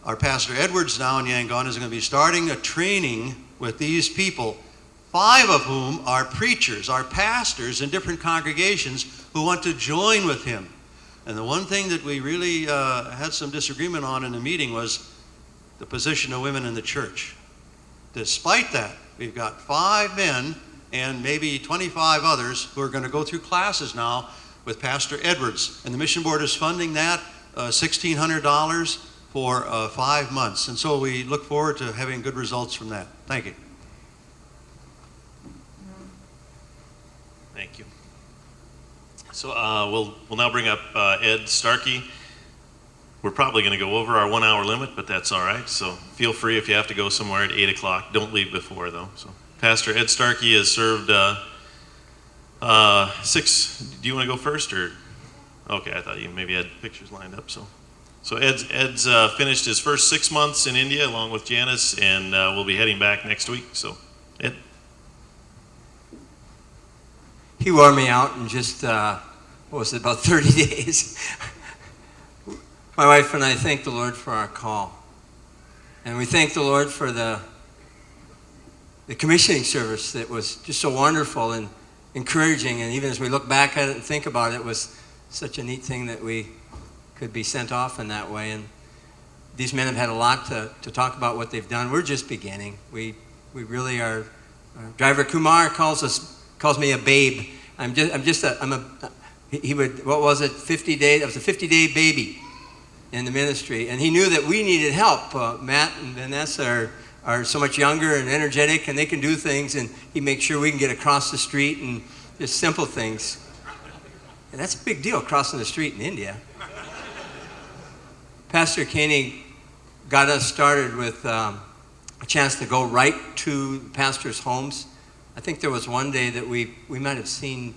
our Pastor Edwards now in Yangon is going to be starting a training with these people, 5 of whom are preachers, are pastors in different congregations who want to join with him. And the one thing that we really had some disagreement on in the meeting was the position of women in the church. Despite that, we've got 5 men and maybe 25 others who are going to go through classes now with Pastor Edwards. And the Mission Board is funding that, $1,600 for 5 months. And so we look forward to having good results from that. Thank you. Thank you. So we'll now bring up Ed Starkey. We're probably going to go over our 1-hour limit, but that's all right. So feel free if you have to go somewhere at 8 o'clock. Don't leave before, though. So Pastor Ed Starkey has served 6. Do you want to go first, or? Okay, I thought you maybe had pictures lined up. So Ed's finished his first 6 months in India along with Janice, and we'll be heading back next week. So Ed. He wore me out in just, what was it, about 30 days. My wife and I thank the Lord for our call. And we thank the Lord for the commissioning service that was just so wonderful and encouraging. And even as we look back at it and think about it, it was such a neat thing that we could be sent off in that way. And these men have had a lot to talk about what they've done. We're just beginning. We really are. Driver Kumar calls me a babe. He would, what was it, 50 days? It was a 50-day baby in the ministry. And he knew that we needed help. Matt and Vanessa are so much younger and energetic, and they can do things, and he makes sure we can get across the street and just simple things. And that's a big deal, crossing the street in India. Pastor Koenig got us started with a chance to go right to pastors' homes. I think there was one day that we might have seen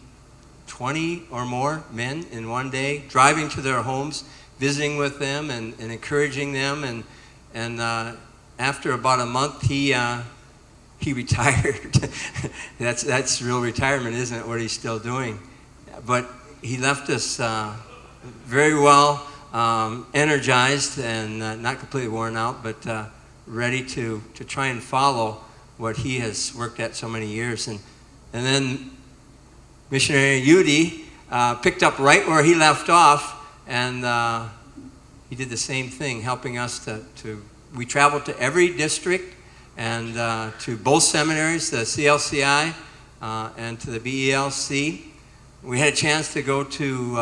20 or more men in one day, driving to their homes, visiting with them and encouraging them. And after about a month, he retired. That's real retirement, isn't it, what he's still doing? But he left us very well energized and not completely worn out, but ready to try and follow what he has worked at so many years. And then missionary Yudi picked up right where he left off, and he did the same thing, helping us we traveled to every district and to both seminaries, the CLCI and to the BELC. We had a chance to go to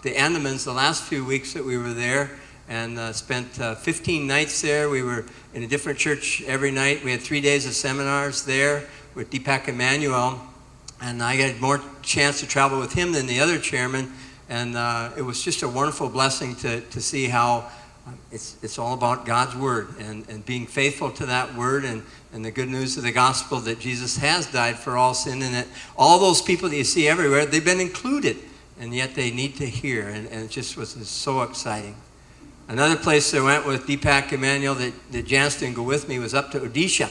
the Andamans the last few weeks that we were there, and spent 15 nights there. We were in a different church every night. We had 3 days of seminars there with Deepak Emmanuel, and I had more chance to travel with him than the other chairman, and it was just a wonderful blessing to see how it's all about God's Word and being faithful to that Word and the good news of the gospel that Jesus has died for all sin, and that all those people that you see everywhere, they've been included, and yet they need to hear, and it just was so exciting. Another place I went with Deepak Emmanuel that Janice didn't go with me was up to Odisha.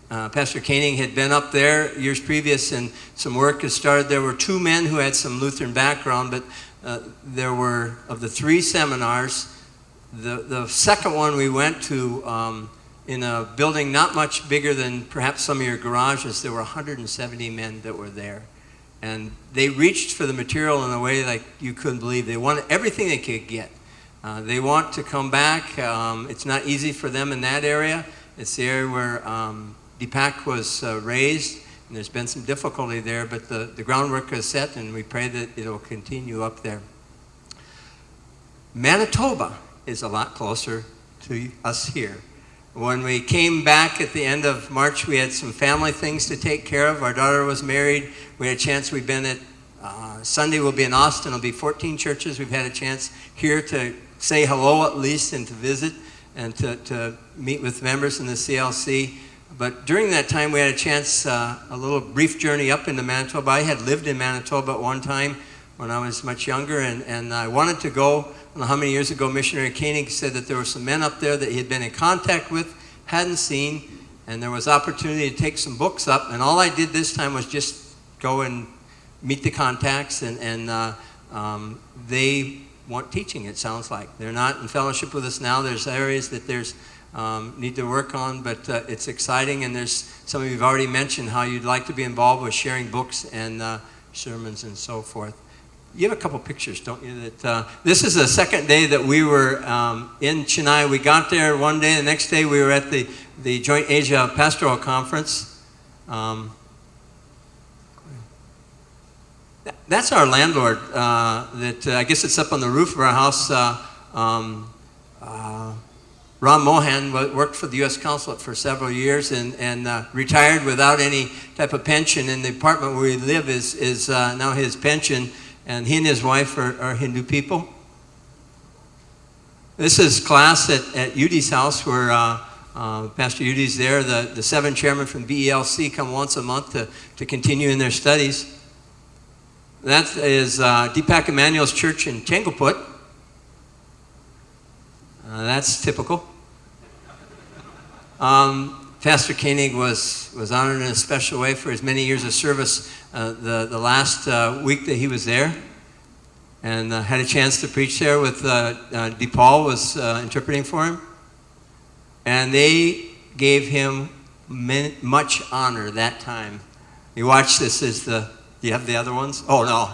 Pastor Koenig had been up there years previous, and some work had started. There were 2 men who had some Lutheran background, but there were, of the 3 seminars, the second one we went to in a building not much bigger than perhaps some of your garages. There were 170 men that were there. And they reached for the material in a way like you couldn't believe. They wanted everything they could get. They want to come back. It's not easy for them in that area. It's the area where Deepak was raised, and there's been some difficulty there, but the groundwork is set, and we pray that it'll continue up there. Manitoba is a lot closer to us here. When we came back at the end of March, we had some family things to take care of. Our daughter was married. We had a chance. We've been at Sunday. We'll be in Austin. It'll be 14 churches. We've had a chance here to say hello at least and to visit and to meet with members in the CLC. But during that time, we had a chance, a little brief journey up into Manitoba. I had lived in Manitoba at one time when I was much younger, and I wanted to go. I don't know how many years ago, Missionary Koenig said that there were some men up there that he had been in contact with, hadn't seen, and there was opportunity to take some books up. And all I did this time was just go and meet the contacts, and they want teaching, it sounds like. They're not in fellowship with us now. There's areas that there's need to work on, but it's exciting, and there's some of you have already mentioned how you'd like to be involved with sharing books and sermons and so forth. You have a couple pictures, don't you? That this is the second day that we were in Chennai. We got there one day. The next day we were at the Joint Asia Pastoral Conference. That's our landlord. I guess it's up on the roof of our house. Ram Mohan worked for the U.S. Consulate for several years and retired without any type of pension. And the apartment where we live is now his pension. And he and his wife are Hindu people. This is class at Udi's house where Pastor Udi's there. The 7 chairmen from BELC come once a month to continue in their studies. That is Deepak Emmanuel's church in Tengleput. That's typical. Pastor Koenig was honored in a special way for his many years of service the last week that he was there, and had a chance to preach there with DePaul was interpreting for him. And they gave him much honor that time. You watch this do you have the other ones? Oh no.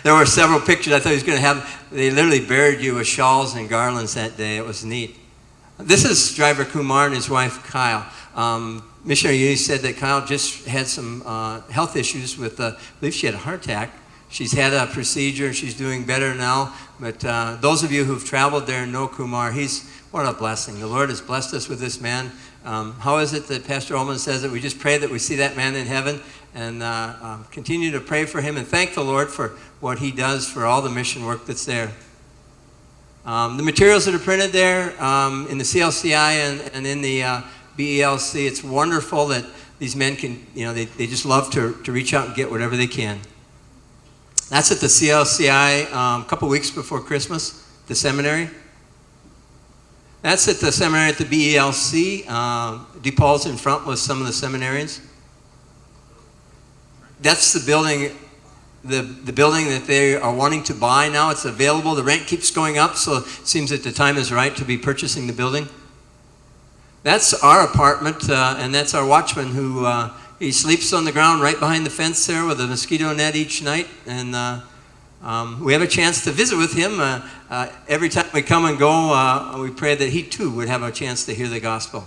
There were several pictures I thought he was going to have. They literally buried you with shawls and garlands that day. It was neat. This is driver Kumar and his wife Kyle. Missionary Uni said that Kyle just had some health issues with, I believe she had a heart attack. She's had a procedure and she's doing better now. But those of you who've traveled there and know Kumar, what a blessing. The Lord has blessed us with this man. How is it that Pastor Ullman says that we just pray that we see that man in heaven and continue to pray for him and thank the Lord for what he does for all the mission work that's there. The materials that are printed there in the CLCI and in the BELC, it's wonderful that these men can, they just love to reach out and get whatever they can. That's at the CLCI a couple weeks before Christmas, the seminary. That's at the seminary at the BELC. DePaul's in front with some of the seminarians. That's the building. The building that they are wanting to buy now. It's available. The rent keeps going up, so it seems that the time is right to be purchasing the building. That's our apartment, and that's our watchman who he sleeps on the ground right behind the fence there with a mosquito net each night. And we have a chance to visit with him. Every time we come and go, we pray that he too would have a chance to hear the gospel.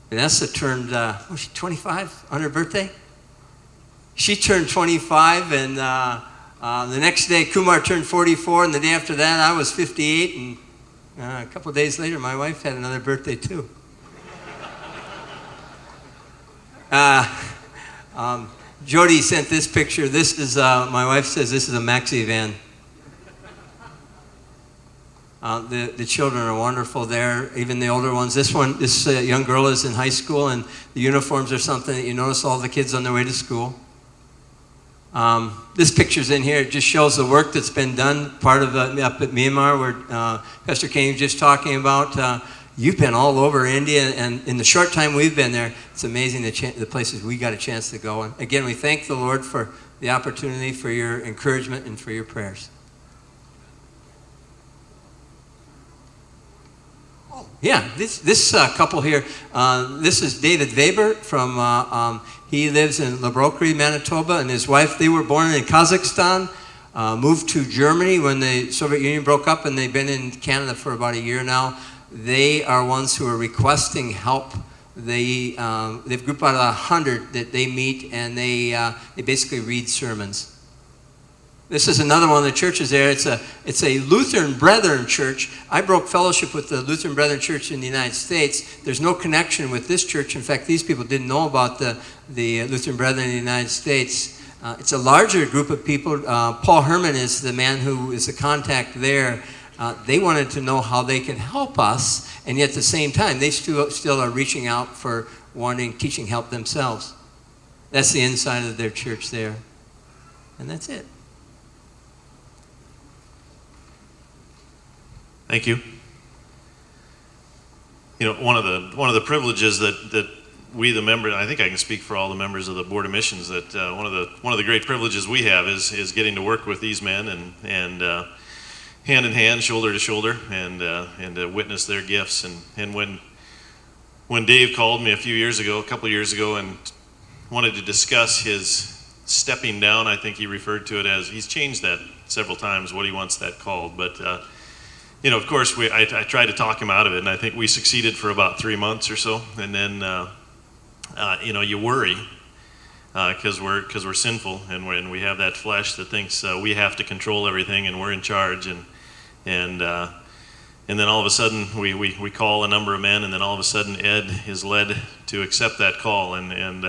Vanessa turned, was she 25 on her birthday? She turned 25, and the next day Kumar turned 44, and the day after that I was 58, and a couple of days later my wife had another birthday too. Jody sent this picture. This is, my wife says this is a maxi van. The children are wonderful there, even the older ones. This young girl is in high school, and the uniforms are something that you notice all the kids on their way to school. This picture's in here. It just shows the work that's been done, part of up at Myanmar, where Pastor Kenny was just talking about. You've been all over India, and in the short time we've been there, it's amazing the places we got a chance to go. And again, we thank the Lord for the opportunity, for your encouragement, and for your prayers. Yeah, this couple here, this is David Weber from, he lives in Labrokri, Manitoba, and his wife, they were born in Kazakhstan, moved to Germany when the Soviet Union broke up, and they've been in Canada for about a year now. They are ones who are requesting help. they've grouped out 100 that they meet, and they basically read sermons. This is another one of the churches there. It's a Lutheran Brethren church. I broke fellowship with the Lutheran Brethren Church in the United States. There's no connection with this church. In fact, these people didn't know about the Lutheran Brethren in the United States. It's a larger group of people. Paul Herman is the man who is the contact there. They wanted to know how they could help us, and yet at the same time, they still are reaching out for wanting teaching help themselves. That's the inside of their church there. And that's it. Thank you. You know, one of the privileges that we, the members, I think I can speak for all the members of the Board of Missions, that one of the great privileges we have is getting to work with these men and hand in hand, shoulder to shoulder, and to witness their gifts. And when Dave called me a couple of years ago, and wanted to discuss his stepping down, I think he referred to it as, he's changed that several times, what he wants that called, but. You know, of course, I tried to talk him out of it, and I think we succeeded for about 3 months or so. And then, you know, you worry because we're sinful, and we have that flesh that thinks we have to control everything and we're in charge. And then all of a sudden we call a number of men, and then all of a sudden Ed is led to accept that call. And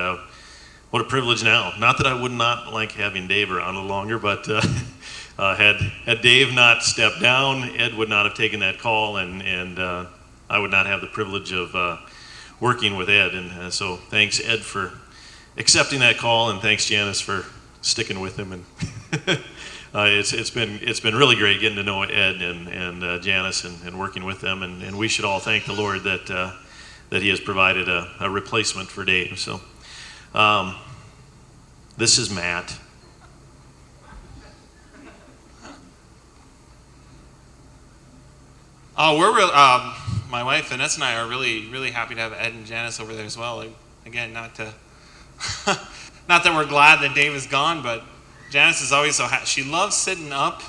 what a privilege now. Not that I would not like having Dave around a little longer, but. Had Dave not stepped down, Ed would not have taken that call, and I would not have the privilege of working with Ed. And so thanks, Ed, for accepting that call, and thanks, Janice, for sticking with him. And it's been really great getting to know Ed and Janice and working with them. And we should all thank the Lord that He has provided a replacement for Dave. So this is Matt. My wife Vanessa and I are really, really happy to have Ed and Janice over there as well. Again, not that we're glad that Dave is gone, but Janice is always so happy. She loves sitting up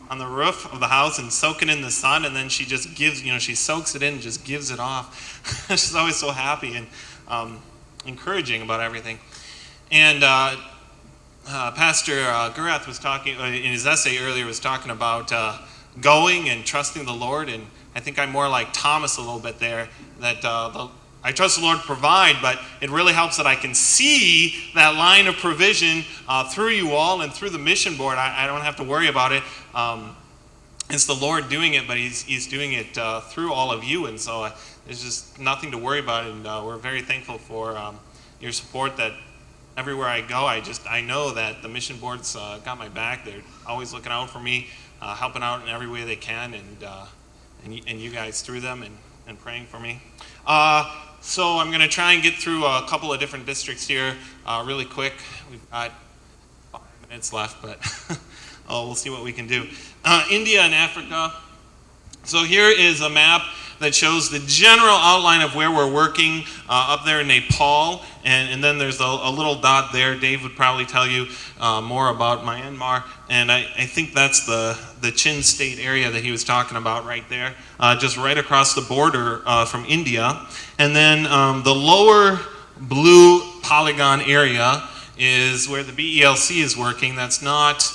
on the roof of the house and soaking in the sun, and then she just gives, she soaks it in and just gives it off. She's always so happy and encouraging about everything. And Pastor Gurath was talking in his essay earlier, was talking about going and trusting the Lord, and I think I'm more like Thomas a little bit there, that I trust the Lord to provide, but it really helps that I can see that line of provision through you all and through the mission board. I don't have to worry about it. It's the Lord doing it, but He's doing it through all of you, and so there's just nothing to worry about, and we're very thankful for your support. That everywhere I go, I know that the mission board's got my back. They're always looking out for me. Helping out in every way they can, and you guys through them and praying for me. So I'm going to try and get through a couple of different districts here really quick. We've got 5 minutes left, but we'll see what we can do. India and Africa. So here is a map that shows the general outline of where we're working up there in Nepal, and then there's a little dot there. Dave would probably tell you more about Myanmar, and I think that's the Chin State area that he was talking about right there, just right across the border from India. And then the lower blue polygon area is where the BELC is working. That's not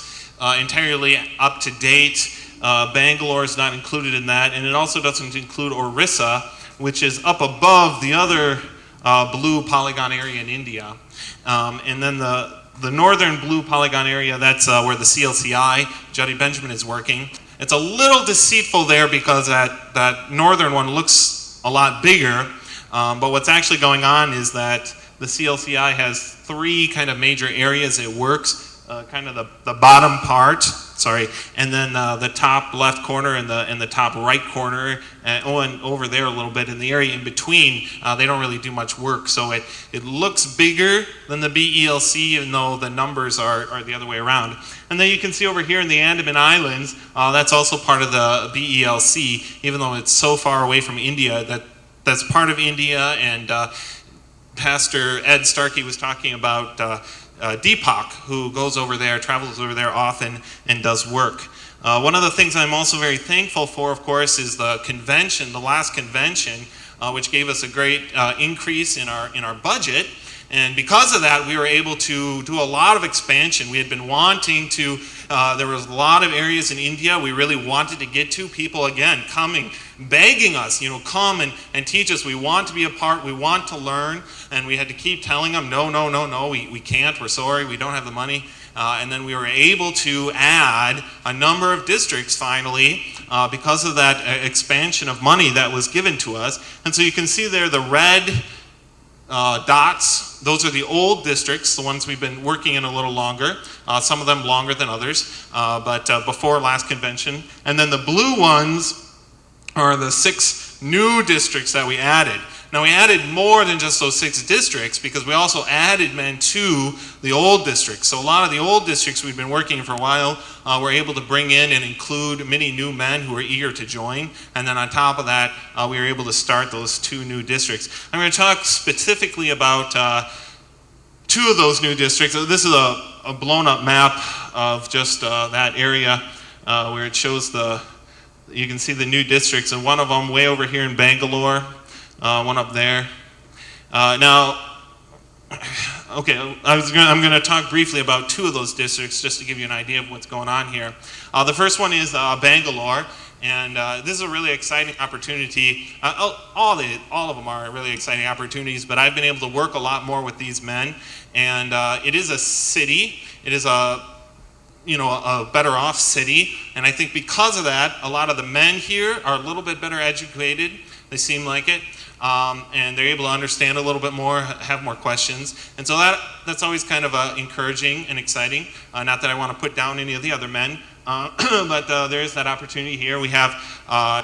entirely up to date. Bangalore is not included in that, and it also doesn't include Orissa, which is up above the other blue polygon area in India. And then the northern blue polygon area, that's where the CLCI, Juddy Benjamin, is working. It's a little deceitful there because that northern one looks a lot bigger, but what's actually going on is that the CLCI has 3 kind of major areas it works. Kind of the bottom part, and then the top left corner and the top right corner, and over there a little bit in the area in between, they don't really do much work. So it looks bigger than the BELC, even though the numbers are the other way around. And then you can see over here in the Andaman Islands, that's also part of the BELC, even though it's so far away from India. That's part of India, and Pastor Ed Starkey was talking about Deepak, who goes over there, travels over there often, and does work. One of the things I'm also very thankful for, of course, is the convention, the last convention which gave us a great increase in our budget. And because of that, we were able to do a lot of expansion. We had been wanting to, there was a lot of areas in India we really wanted to get to. People, again, coming, begging us, come and teach us. We want to be a part, we want to learn. And we had to keep telling them, no, we can't, we're sorry, we don't have the money. And then we were able to add a number of districts finally because of that expansion of money that was given to us. And so you can see there the red dots. Those are the old districts, the ones we've been working in a little longer, some of them longer than others, but before last convention. And then the blue ones are the 6 new districts that we added. Now we added more than just those 6 districts because we also added men to the old districts. So a lot of the old districts we've been working for a while, we're able to bring in and include many new men who are eager to join. And then on top of that, we were able to start those 2 new districts. I'm going to talk specifically about 2 of those new districts. This is a blown up map of just that area where it shows you can see the new districts, and one of them way over here in Bangalore. One up there. Okay, I'm going to talk briefly about 2 of those districts just to give you an idea of what's going on here. The first one is Bangalore, and this is a really exciting opportunity. All of them are really exciting opportunities, but I've been able to work a lot more with these men, and it is a city. It is a better off city, and I think because of that, a lot of the men here are a little bit better educated. They seem like it. And they're able to understand a little bit more, have more questions. And so that's always kind of encouraging and exciting. Not that I want to put down any of the other men, but there is that opportunity here. We have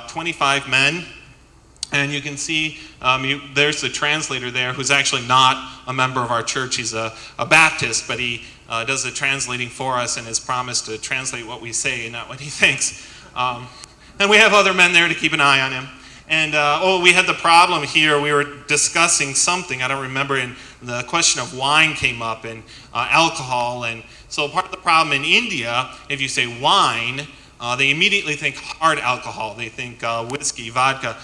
25 men, and you can see there's the translator there who's actually not a member of our church. He's a Baptist, but he does the translating for us and has promised to translate what we say and not what he thinks. And we have other men there to keep an eye on him. And, we had the problem here. We were discussing something, I don't remember, and the question of wine came up and alcohol. And so part of the problem in India, if you say wine, they immediately think hard alcohol. They think whiskey, vodka.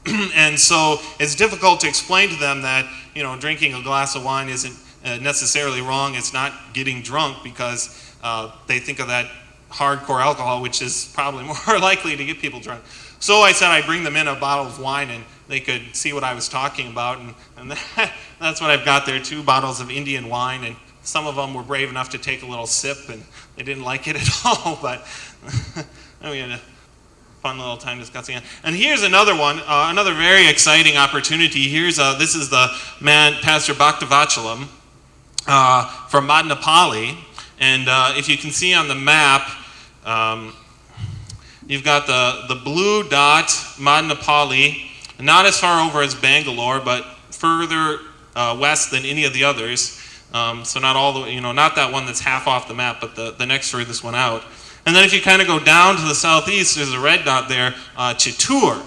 And so it's difficult to explain to them that, drinking a glass of wine isn't necessarily wrong. It's not getting drunk because they think of that hardcore alcohol, which is probably more likely to get people drunk. So I said I'd bring them in a bottle of wine and they could see what I was talking about. And that's what I've got there, 2 bottles of Indian wine. And some of them were brave enough to take a little sip and they didn't like it at all. But we had a fun little time discussing it. And here's another one, another very exciting opportunity. This is the man, Pastor Bhaktavachalam from Madnapalli. And if you can see on the map, you've got the blue dot, Madnapalli, not as far over as Bangalore, but further west than any of the others. So not all the, not that one that's half off the map, but the next furthest one out. And then if you kind of go down to the southeast, there's a red dot there, Chittoor.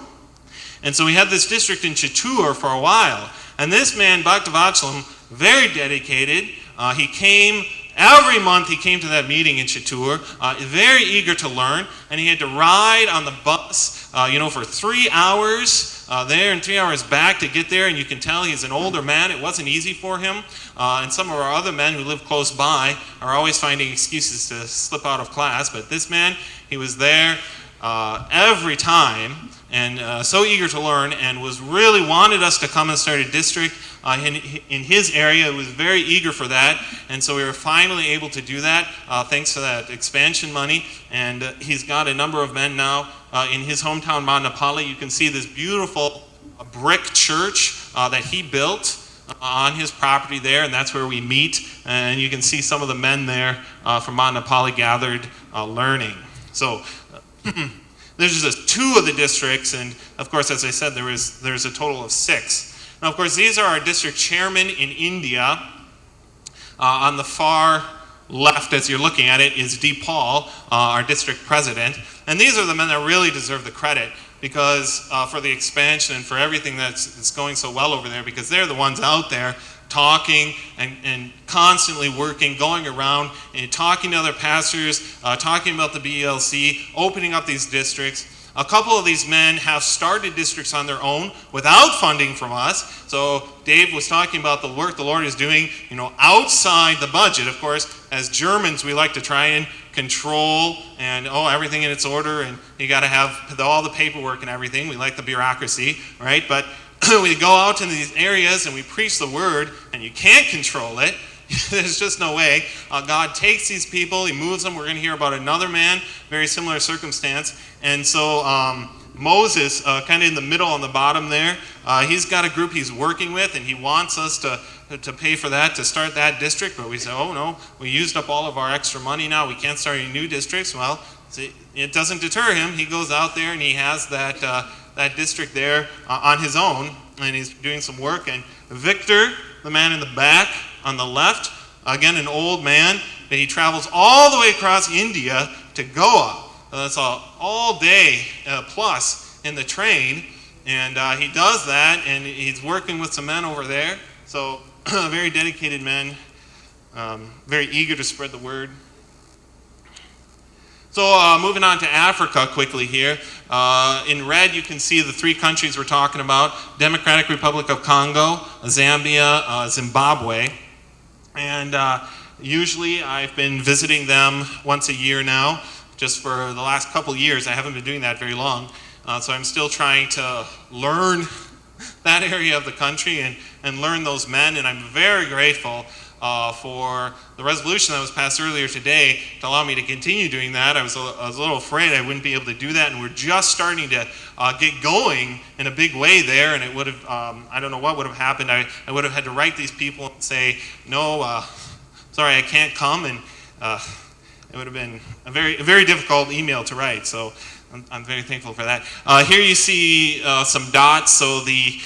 And so we had this district in Chittoor for a while. And this man, Bhaktavachalam, very dedicated. He came every month. He came to that meeting in Chittoor, very eager to learn, and he had to ride on the bus, for 3 hours there and 3 hours back to get there. And you can tell he's an older man. It wasn't easy for him. And some of our other men who live close by are always finding excuses to slip out of class. But this man, he was there every time, and so eager to learn, and really wanted us to come and start a district in his area. It was very eager for that, and so we were finally able to do that thanks to that expansion money. And he's got a number of men now in his hometown, Madnapalli. You can see this beautiful brick church that he built on his property there, and that's where we meet. And you can see some of the men there from Madnapalli gathered learning. So there's just 2 of the districts, and of course, as I said, there's a total of 6. Now, of course, these are our district chairmen in India. On the far left, as you're looking at it, is Deepal, our district president. And these are the men that really deserve the credit because for the expansion and for everything that's going so well over there, because they're the ones out there talking and constantly working, going around and talking to other pastors, talking about the BLC, opening up these districts. A couple of these men have started districts on their own without funding from us. So Dave was talking about the work the Lord is doing, outside the budget. Of course, as Germans, we like to try and control and, everything in its order, and you got to have all the paperwork and everything. We like the bureaucracy, right? But we go out in these areas and we preach the word, and you can't control it. There's just no way. God takes these people, he moves them. We're going to hear about another man, very similar circumstance. And so Moses, kind of in the middle on the bottom there, he's got a group he's working with, and he wants us to pay for that, to start that district. But we say, oh no, we used up all of our extra money now. We can't start any new districts. Well, it doesn't deter him. He goes out there and he has that district there on his own, and he's doing some work. And Victor, the man in the back on the left, again an old man, but he travels all the way across India to Goa. That's all day plus in the train, and he does that, and he's working with some men over there. So very dedicated men, very eager to spread the word. So moving on to Africa quickly here. In red, you can see the three countries we're talking about: Democratic Republic of Congo, Zambia, Zimbabwe. And usually I've been visiting them once a year now. Just for the last couple years, I haven't been doing that very long. So I'm still trying to learn that area of the country and learn those men. And I'm very grateful for the resolution that was passed earlier today to allow me to continue doing that. I was a little afraid I wouldn't be able to do that, and we're just starting to get going in a big way there, and it would have, I don't know what would have happened. I would have had to write these people and say, no, sorry, I can't come, and it would have been a very difficult email to write, so I'm very thankful for that. Here you see some dots. So the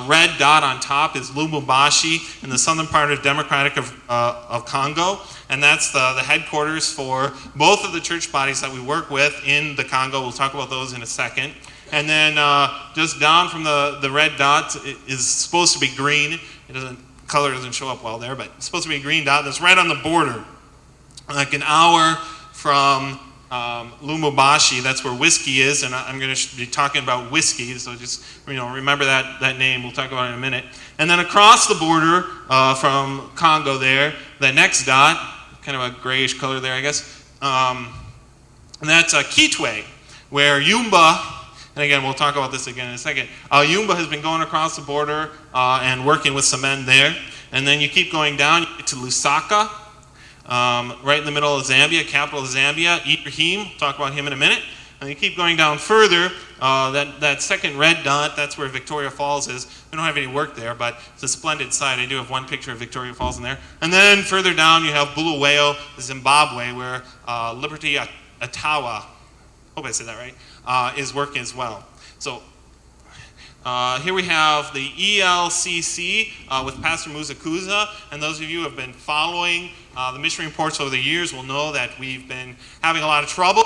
red dot on top is Lubumbashi in the southern part of Democratic of Congo, and that's the headquarters for both of the church bodies that we work with in the Congo. We'll talk about those in a second. And then just down from the red dot is supposed to be green. Color doesn't show up well there, but it's supposed to be a green dot that's right on the border, like an hour from Lubumbashi. That's where whiskey is, and I'm going to be talking about whiskey, so just remember that name. We'll talk about it in a minute. And then across the border from Congo there, the next dot, kind of a grayish color there, I guess, and that's Kitwe, where Yumba, and again, we'll talk about this again in a second, Yumba has been going across the border and working with some men there. And then you keep going down, you get to Lusaka, right in the middle of Zambia, capital of Zambia. Ibrahim, we'll talk about him in a minute. And you keep going down further, that second red dot, that's where Victoria Falls is. We don't have any work there, but it's a splendid site. I do have one picture of Victoria Falls in there. And then further down, you have Bulawayo, Zimbabwe, where Liberty Atawa, hope I said that right, is working as well. So here we have the ELCC with Pastor Muzakuza, and those of you who have been following the mission reports over the years will know that we've been having a lot of trouble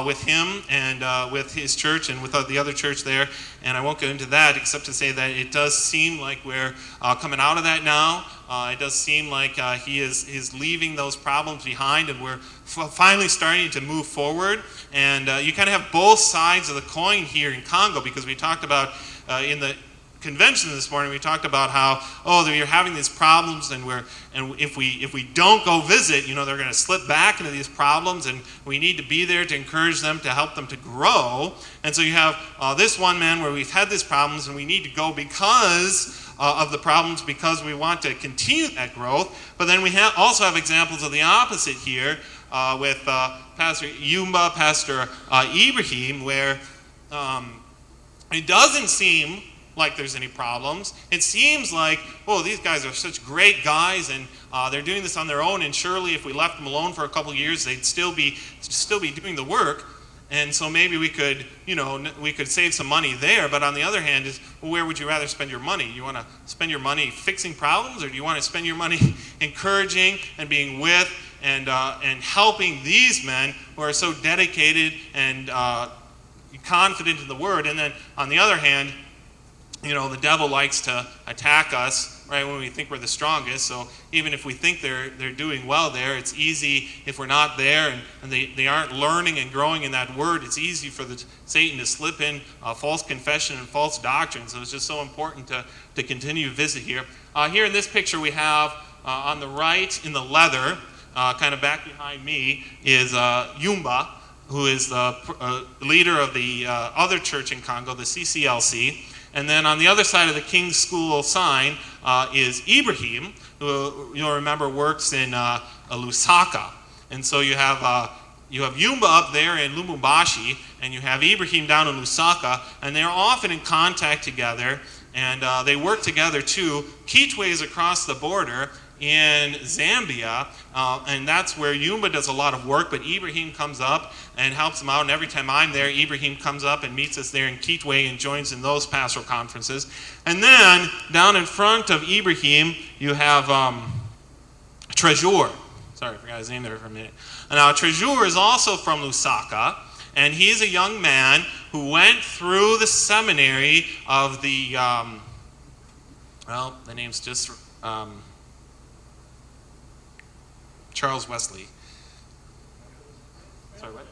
with him and with his church and with the other church there, and I won't get into that except to say that it does seem like we're coming out of that now. It does seem like he is leaving those problems behind, and we're finally starting to move forward. And you kind of have both sides of the coin here in Congo, because we talked about in the convention this morning, we talked about how, you're having these problems, and if we don't go visit, they're going to slip back into these problems, and we need to be there to encourage them, to help them to grow. And so you have this one man where we've had these problems, and we need to go because of the problems, because we want to continue that growth. But then we also have examples of the opposite here with Pastor Yumba, Pastor Ibrahim, where it doesn't seem like there's any problems. It seems like, these guys are such great guys, and they're doing this on their own, and surely if we left them alone for a couple of years, they'd still be doing the work. And so maybe we could save some money there. But on the other hand, where would you rather spend your money? You want to spend your money fixing problems, or do you want to spend your money encouraging and being with and helping these men who are so dedicated and confident in the word? And then on the other hand, the devil likes to attack us, right? When we think we're the strongest. So even if we think they're doing well there, it's easy if we're not there and they aren't learning and growing in that word, it's easy for Satan to slip in false confession and false doctrine. So it's just so important to continue to visit here. Here in this picture we have on the right in the leather, kind of back behind me, is Yumba, who is the leader of the other church in Congo, the CCLC. And then on the other side of the King's School sign is Ibrahim, who you'll remember works in Lusaka. And so you have Yumba up there in Lubumbashi, and you have Ibrahim down in Lusaka, and they're often in contact together, and they work together too. Kitwe is across the border in Zambia, and that's where Yumba does a lot of work, but Ibrahim comes up and helps them out, and every time I'm there, Ibrahim comes up and meets us there in Kitwe and joins in those pastoral conferences. And then, down in front of Ibrahim, you have Trezor. Sorry, I forgot his name there for a minute. And now, Trezor is also from Lusaka, and he's a young man who went through the seminary of the, the name's just... Charles Wesley. Sorry, what?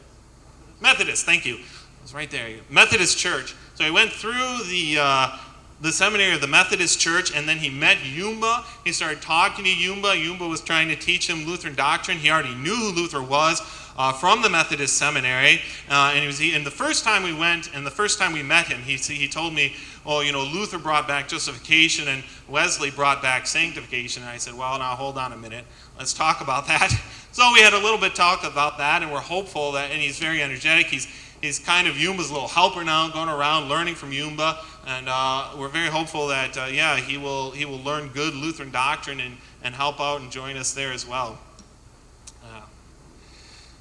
Methodist, thank you. It was right there. Methodist Church. So he went through the seminary of the Methodist Church, and then he met Yumba. He started talking to Yumba. Yumba was trying to teach him Lutheran doctrine. He already knew who Luther was from the Methodist seminary. And the first time we went, and the first time we met him, he told me, Luther brought back justification and Wesley brought back sanctification. And I said, well, now hold on a minute. Let's talk about that. So we had a little bit talk about that, and we're hopeful that, and he's very energetic. He's kind of Yumba's little helper now, going around learning from Yumba, and we're very hopeful that he will learn good Lutheran doctrine and help out and join us there as well.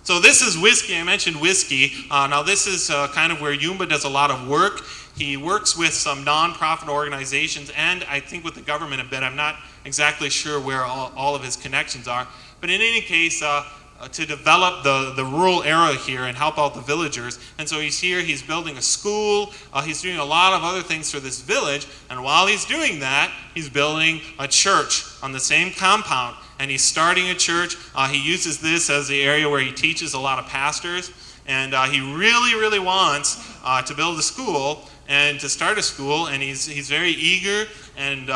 So this is whiskey. I mentioned whiskey. Now this is kind of where Yumba does a lot of work. He works with some nonprofit organizations and I think with the government a bit. I'm not exactly sure where all of his connections are. But in any case, to develop the rural area here and help out the villagers. And so he's here, he's building a school, he's doing a lot of other things for this village. And while he's doing that, he's building a church on the same compound. And he's starting a church. He uses this as the area where he teaches a lot of pastors. And he really, really wants to build a school and to start a school. And he's very eager and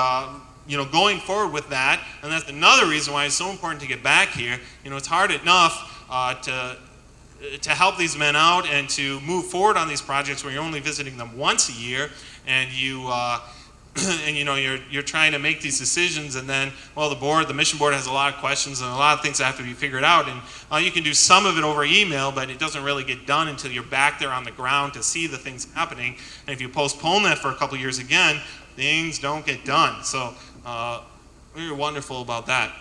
going forward with that. And that's another reason why it's so important to get back here. It's hard enough to help these men out and to move forward on these projects where you're only visiting them once a year, and you're trying to make these decisions, and then, the mission board has a lot of questions and a lot of things that have to be figured out, and you can do some of it over email, but it doesn't really get done until you're back there on the ground to see the things happening. And if you postpone that for a couple years again, things don't get done. So very wonderful about that.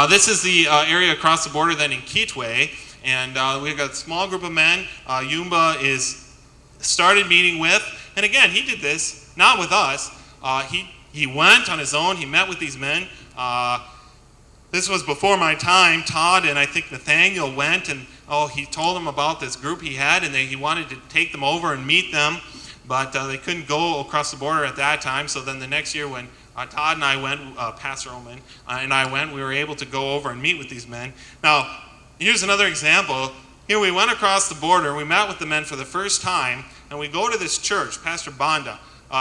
This is the area across the border then in Kitwe, and we've got a small group of men Yumba is started meeting with, and again, he did this not with us. He went on his own, he met with these men. This was before my time. Todd and I think Nathaniel went, and he told them about this group he had, and he wanted to take them over and meet them, but they couldn't go across the border at that time. So then the next year when Todd and I went, Pastor Oman and I went, we were able to go over and meet with these men. Now, here's another example. Here we went across the border, we met with the men for the first time, and we go to this church, Pastor Banda.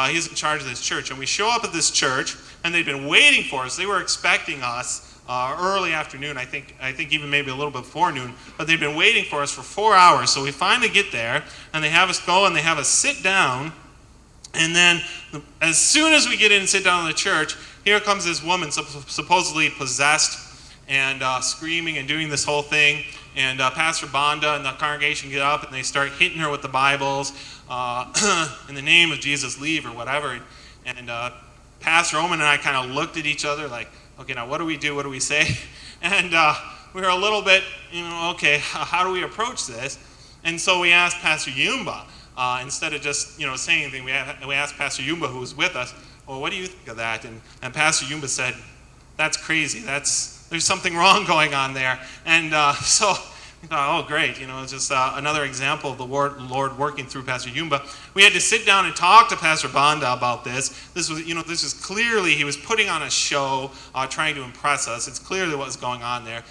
He's in charge of this church, and we show up at this church, and they've been waiting for us. They were expecting us early afternoon, I think even maybe a little bit before noon, but they've been waiting for us for 4 hours. So we finally get there, and they have us go, and they have us sit down, and then as soon as we get in and sit down in the church, here comes this woman supposedly possessed and screaming and doing this whole thing, and Pastor Banda and the congregation get up, and they start hitting her with the Bibles, in the name of Jesus, leave, or whatever. And Pastor Oman and I kind of looked at each other like, okay, now what do we do? What do we say? And we were a little bit, okay, how do we approach this? And so we asked Pastor Yumba, instead of just, saying anything, we asked Pastor Yumba, who was with us, well, what do you think of that? And Pastor Yumba said, that's crazy. There's something wrong going on there. And so You thought, oh, great, it's just another example of the Lord working through Pastor Yumba. We had to sit down and talk to Pastor Banda about this. This is clearly, he was putting on a show, trying to impress us. It's clearly what was going on there.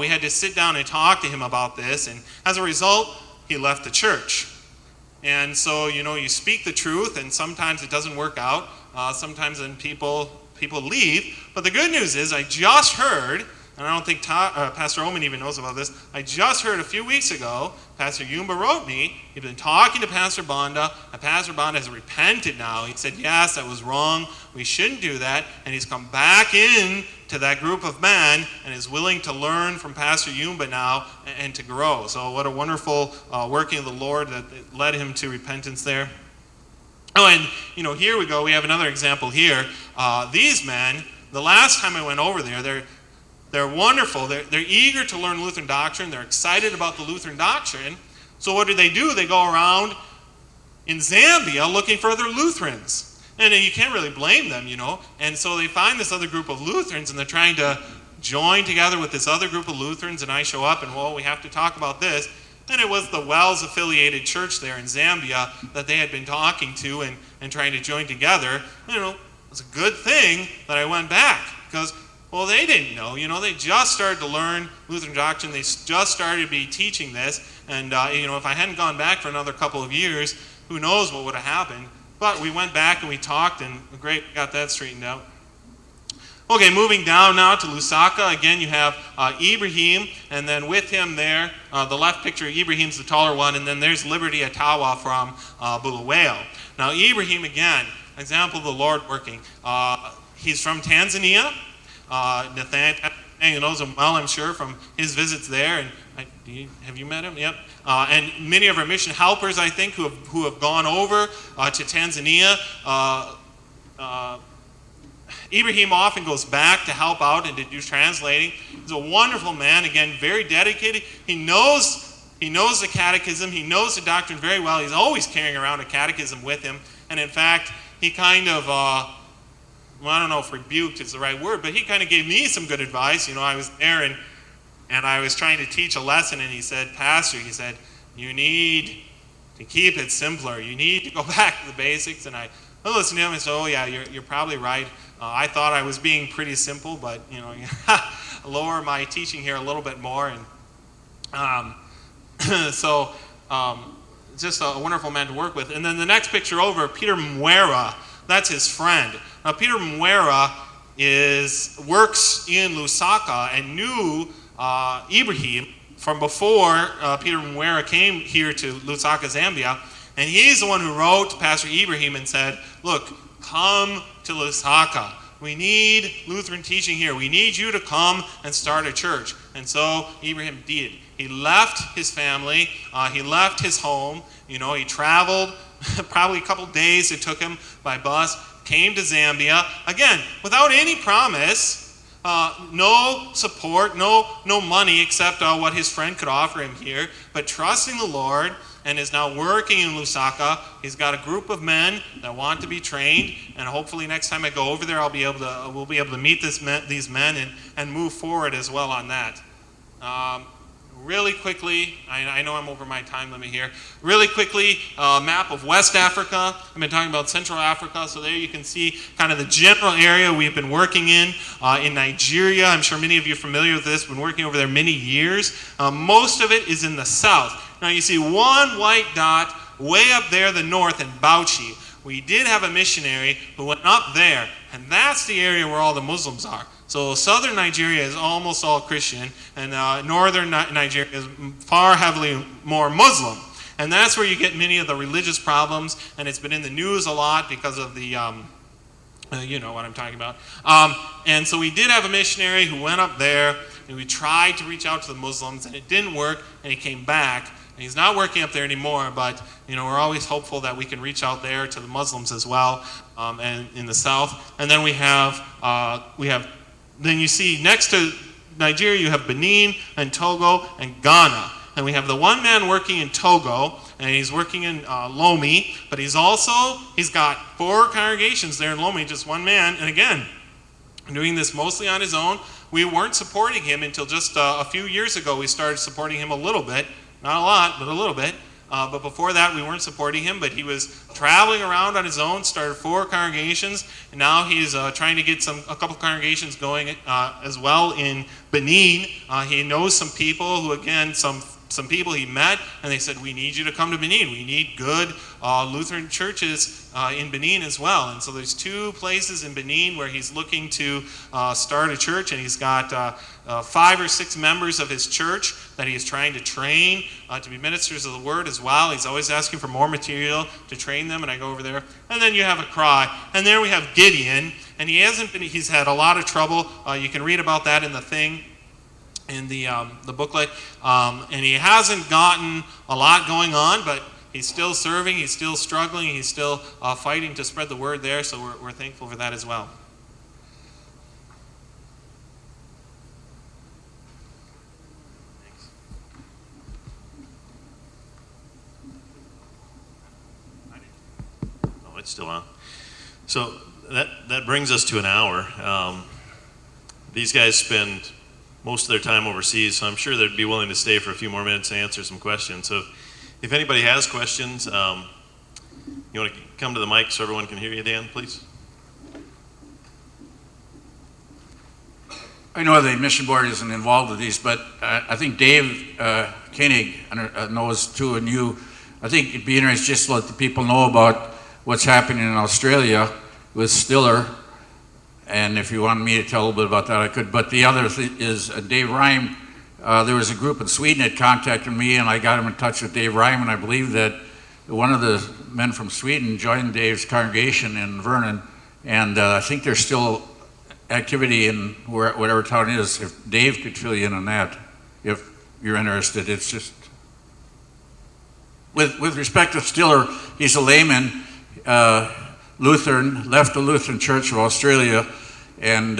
We had to sit down and talk to him about this, and as a result, he left the church. And so, you speak the truth, and sometimes it doesn't work out. Sometimes then people leave. But the good news is, I just heard, and I don't think Pastor Oman even knows about this, I just heard a few weeks ago, Pastor Yumba wrote me, he'd been talking to Pastor Banda, and Pastor Banda has repented now. He said, yes, that was wrong, we shouldn't do that, and he's come back in to that group of men and is willing to learn from Pastor Yumba now and to grow. So what a wonderful working of the Lord that led him to repentance there. Oh, and here we go, we have another example here. These men, the last time I went over there, they're wonderful. They're eager to learn Lutheran doctrine. They're excited about the Lutheran doctrine. So what do? They go around in Zambia looking for other Lutherans. And you can't really blame them, And so they find this other group of Lutherans, and they're trying to join together with this other group of Lutherans, and I show up, and, well, we have to talk about this. And it was the Wells-affiliated church there in Zambia that they had been talking to and trying to join together. It was a good thing that I went back, because well, they didn't know. They just started to learn Lutheran doctrine. They just started to be teaching this. And, if I hadn't gone back for another couple of years, who knows what would have happened. But we went back and we talked, and great, got that straightened out. Okay, moving down now to Lusaka. Again, you have Ibrahim, and then with him there, the left picture, Ibrahim's the taller one, and then there's Liberty Atawa from Bulawayo. Now, Ibrahim, again, example of the Lord working. He's from Tanzania. Nathaniel knows him well, I'm sure, from his visits there. And have you met him? Yep. And many of our mission helpers, I think, who have gone over to Tanzania. Ibrahim often goes back to help out and to do translating. He's a wonderful man, again, very dedicated. He knows the catechism. He knows the doctrine very well. He's always carrying around a catechism with him. And in fact, he kind of well, I don't know if rebuked is the right word, but he kind of gave me some good advice. I was there and I was trying to teach a lesson, and he said, Pastor, you need to keep it simpler. You need to go back to the basics. And I listened to him and said, oh yeah, you're probably right. I thought I was being pretty simple, but lower my teaching here a little bit more. And so just a wonderful man to work with. And then the next picture over, Peter Mwera, that's his friend. Now, Peter Mwera works in Lusaka and knew Ibrahim from before Peter Mwera came here to Lusaka, Zambia. And he's the one who wrote to Pastor Ibrahim and said, look, come to Lusaka. We need Lutheran teaching here. We need you to come and start a church. And so Ibrahim did. He left his family. He left his home. He traveled probably a couple days. It took him by bus. Came to Zambia, again, without any promise, no support, no money except what his friend could offer him here, but trusting the Lord, and is now working in Lusaka. He's got a group of men that want to be trained, and hopefully next time I go over there, we'll be able to meet these men and move forward as well on that. Really quickly, I know I'm over my time limit here. Really quickly, map of West Africa. I've been talking about Central Africa, so there you can see kind of the general area we've been working in Nigeria. I'm sure many of you are familiar with this. Been working over there many years. Most of it is in the south. Now you see one white dot way up there, the north in Bauchi. We did have a missionary who went up there, and that's the area where all the Muslims are. So southern Nigeria is almost all Christian, and northern Nigeria is far heavily more Muslim. And that's where you get many of the religious problems, and it's been in the news a lot because of the, you know what I'm talking about. And so we did have a missionary who went up there, and we tried to reach out to the Muslims, and it didn't work, and he came back. And he's not working up there anymore, but we're always hopeful that we can reach out there to the Muslims as well, and in the south. And then we have then you see next to Nigeria, you have Benin and Togo and Ghana. And we have the one man working in Togo, and he's working in Lomé, but he's got 4 congregations there in Lomé, just one man. And again, doing this mostly on his own. We weren't supporting him until just a few years ago. We started supporting him a little bit, not a lot, but a little bit. But before that, we weren't supporting him, but he was traveling around on his own, started 4 congregations, and now he's trying to get a couple congregations going as well in Benin. He knows some people who, again, some people he met, and they said, we need you to come to Benin. We need good Lutheran churches in Benin as well. And so there's 2 places in Benin where he's looking to start a church, and he's got 5 or 6 members of his church that he is trying to train to be ministers of the word as well. He's always asking for more material to train them, and I go over there. And then you have a cry. And there we have Gideon, and he's had a lot of trouble. You can read about that in the thing, in the booklet, and he hasn't gotten a lot going on, but he's still serving, he's still struggling, he's still fighting to spread the word there, so we're thankful for that as well. Oh, it's still on. So that brings us to an hour. These guys spend most of their time overseas, so I'm sure they'd be willing to stay for a few more minutes and answer some questions. So if anybody has questions, you want to come to the mic so everyone can hear you, Dan, please? I know the mission board isn't involved with these, but I think Dave Koenig knows too, and you. I think it'd be interesting just to let the people know about what's happening in Australia with Stiller. And if you want me to tell a little bit about that, I could. But the other is Dave Rhyme. There was a group in Sweden that contacted me, and I got him in touch with Dave Rhyme, and I believe that one of the men from Sweden joined Dave's congregation in Vernon, and I think there's still activity in whatever town it is. If Dave could fill you in on that, if you're interested. It's just, with respect to Stiller, he's a layman, Lutheran, left the Lutheran Church of Australia, and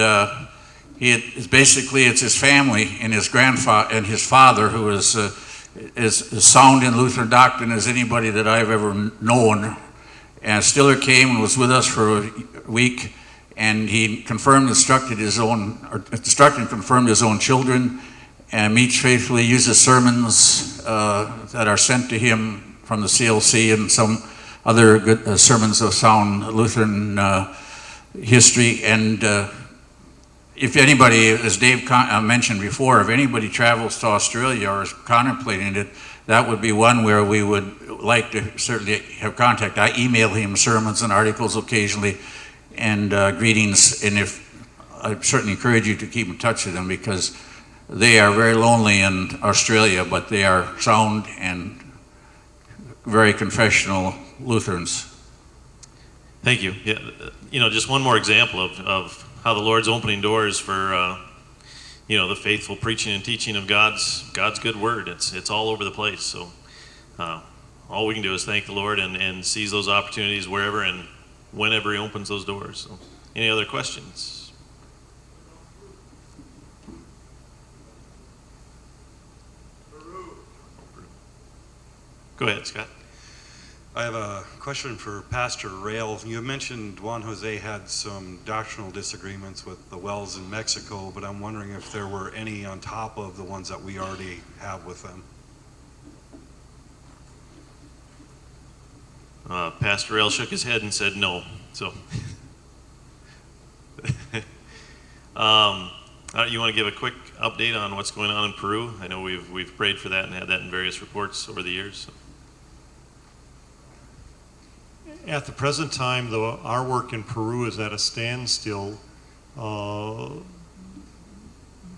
it's his family and his grandfather and his father who is as sound in Lutheran doctrine as anybody that I've ever known. And Stiller came and was with us for a week, and he instructed and confirmed his own children, and meets faithfully, uses sermons that are sent to him from the CLC and some other good sermons of sound Lutheran history. And if anybody, as Dave mentioned before, if anybody travels to Australia or is contemplating it, that would be one where we would like to certainly have contact. I email him sermons and articles occasionally, and greetings, and I certainly encourage you to keep in touch with them, because they are very lonely in Australia, but they are sound and very confessional Lutherans. Thank you. Yeah, just one more example of how the Lord's opening doors for the faithful preaching and teaching of God's good word. It's all over the place. So all we can do is thank the Lord and seize those opportunities wherever and whenever He opens those doors. So, any other questions? Go ahead, Scott. I have a question for Pastor Rail. You mentioned Juan Jose had some doctrinal disagreements with the wells in Mexico, but I'm wondering if there were any on top of the ones that we already have with them. Pastor Rail shook his head and said no. So, you want to give a quick update on what's going on in Peru? I know we've prayed for that and had that in various reports over the years. So. At the present time, though, our work in Peru is at a standstill.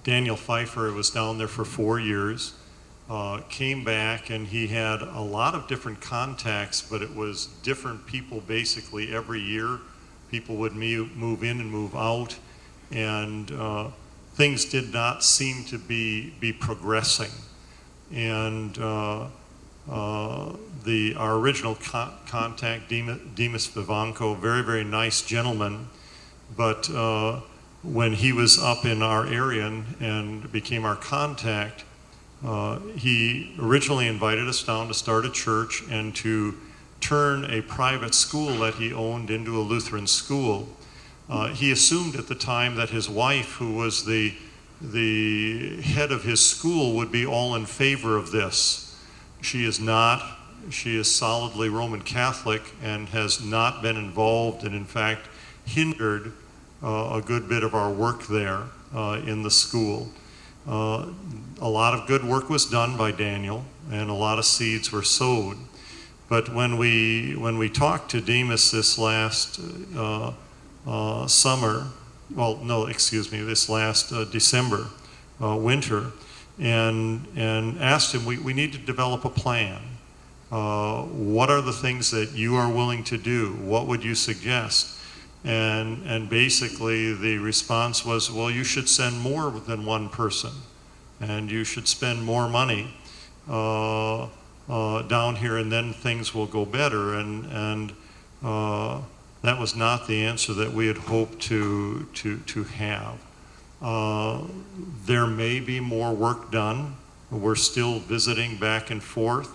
Daniel Pfeiffer was down there for 4 years, came back, and he had a lot of different contacts, but it was different people basically every year. People would move in and move out, and things did not seem to be progressing. And our original contact, Demas Vivanco, very, very nice gentleman, but when he was up in our area and became our contact, he originally invited us down to start a church and to turn a private school that he owned into a Lutheran school. He assumed at the time that his wife, who was the head of his school, would be all in favor of this. She is not. She is solidly Roman Catholic and has not been involved, and in fact hindered a good bit of our work there in the school. A lot of good work was done by Daniel, and a lot of seeds were sowed. But when we talked to Demas this last summer, well, no, excuse me, this last December, winter, and asked him, we need to develop a plan. What are the things that you are willing to do? What would you suggest? And basically the response was, well, you should send more than one person, and you should spend more money down here, and then things will go better. And that was not the answer that we had hoped to have. There may be more work done. We're still visiting back and forth.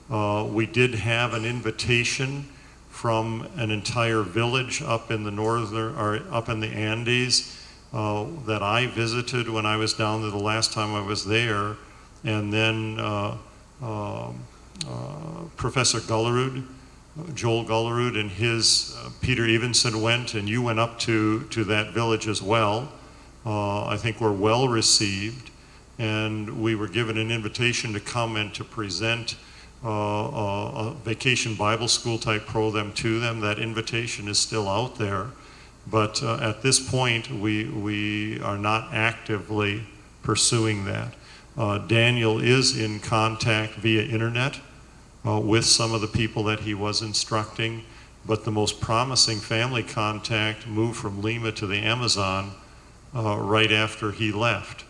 We did have an invitation from an entire village up in the northern, or up in the Andes, that I visited when I was down there the last time I was there. And then Professor Gullerud, Joel Gullerud, and his Peter Evenson went, and you went up to that village as well. I think we're well received, and we were given an invitation to come and to present a vacation Bible school type program to them. That invitation is still out there, but at this point we are not actively pursuing that. Daniel is in contact via internet with some of the people that he was instructing, but the most promising family contact moved from Lima to the Amazon right after he left.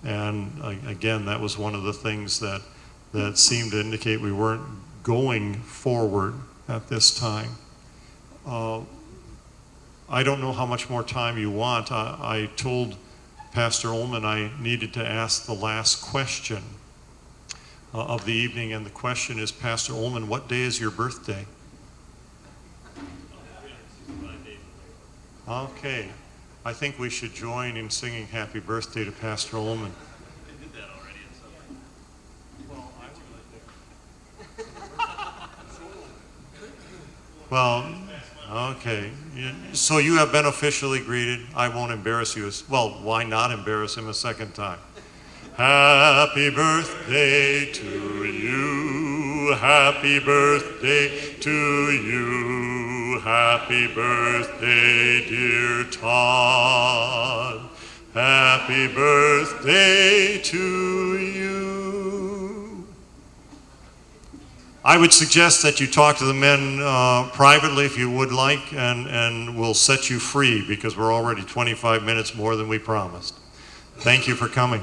And again, that was one of the things that seemed to indicate we weren't going forward at this time. I don't know how much more time you want. I told Pastor Ullman I needed to ask the last question of the evening, and the question is, Pastor Ullman, what day is your birthday? Okay, I think we should join in singing happy birthday to Pastor Ullman. Well, okay. So you have been officially greeted. I won't embarrass you. Well, why not embarrass him a second time? Happy birthday to you. Happy birthday to you. Happy birthday, dear Todd. Happy birthday to you. I would suggest that you talk to the men privately if you would like, and we'll set you free because we're already 25 minutes more than we promised. Thank you for coming.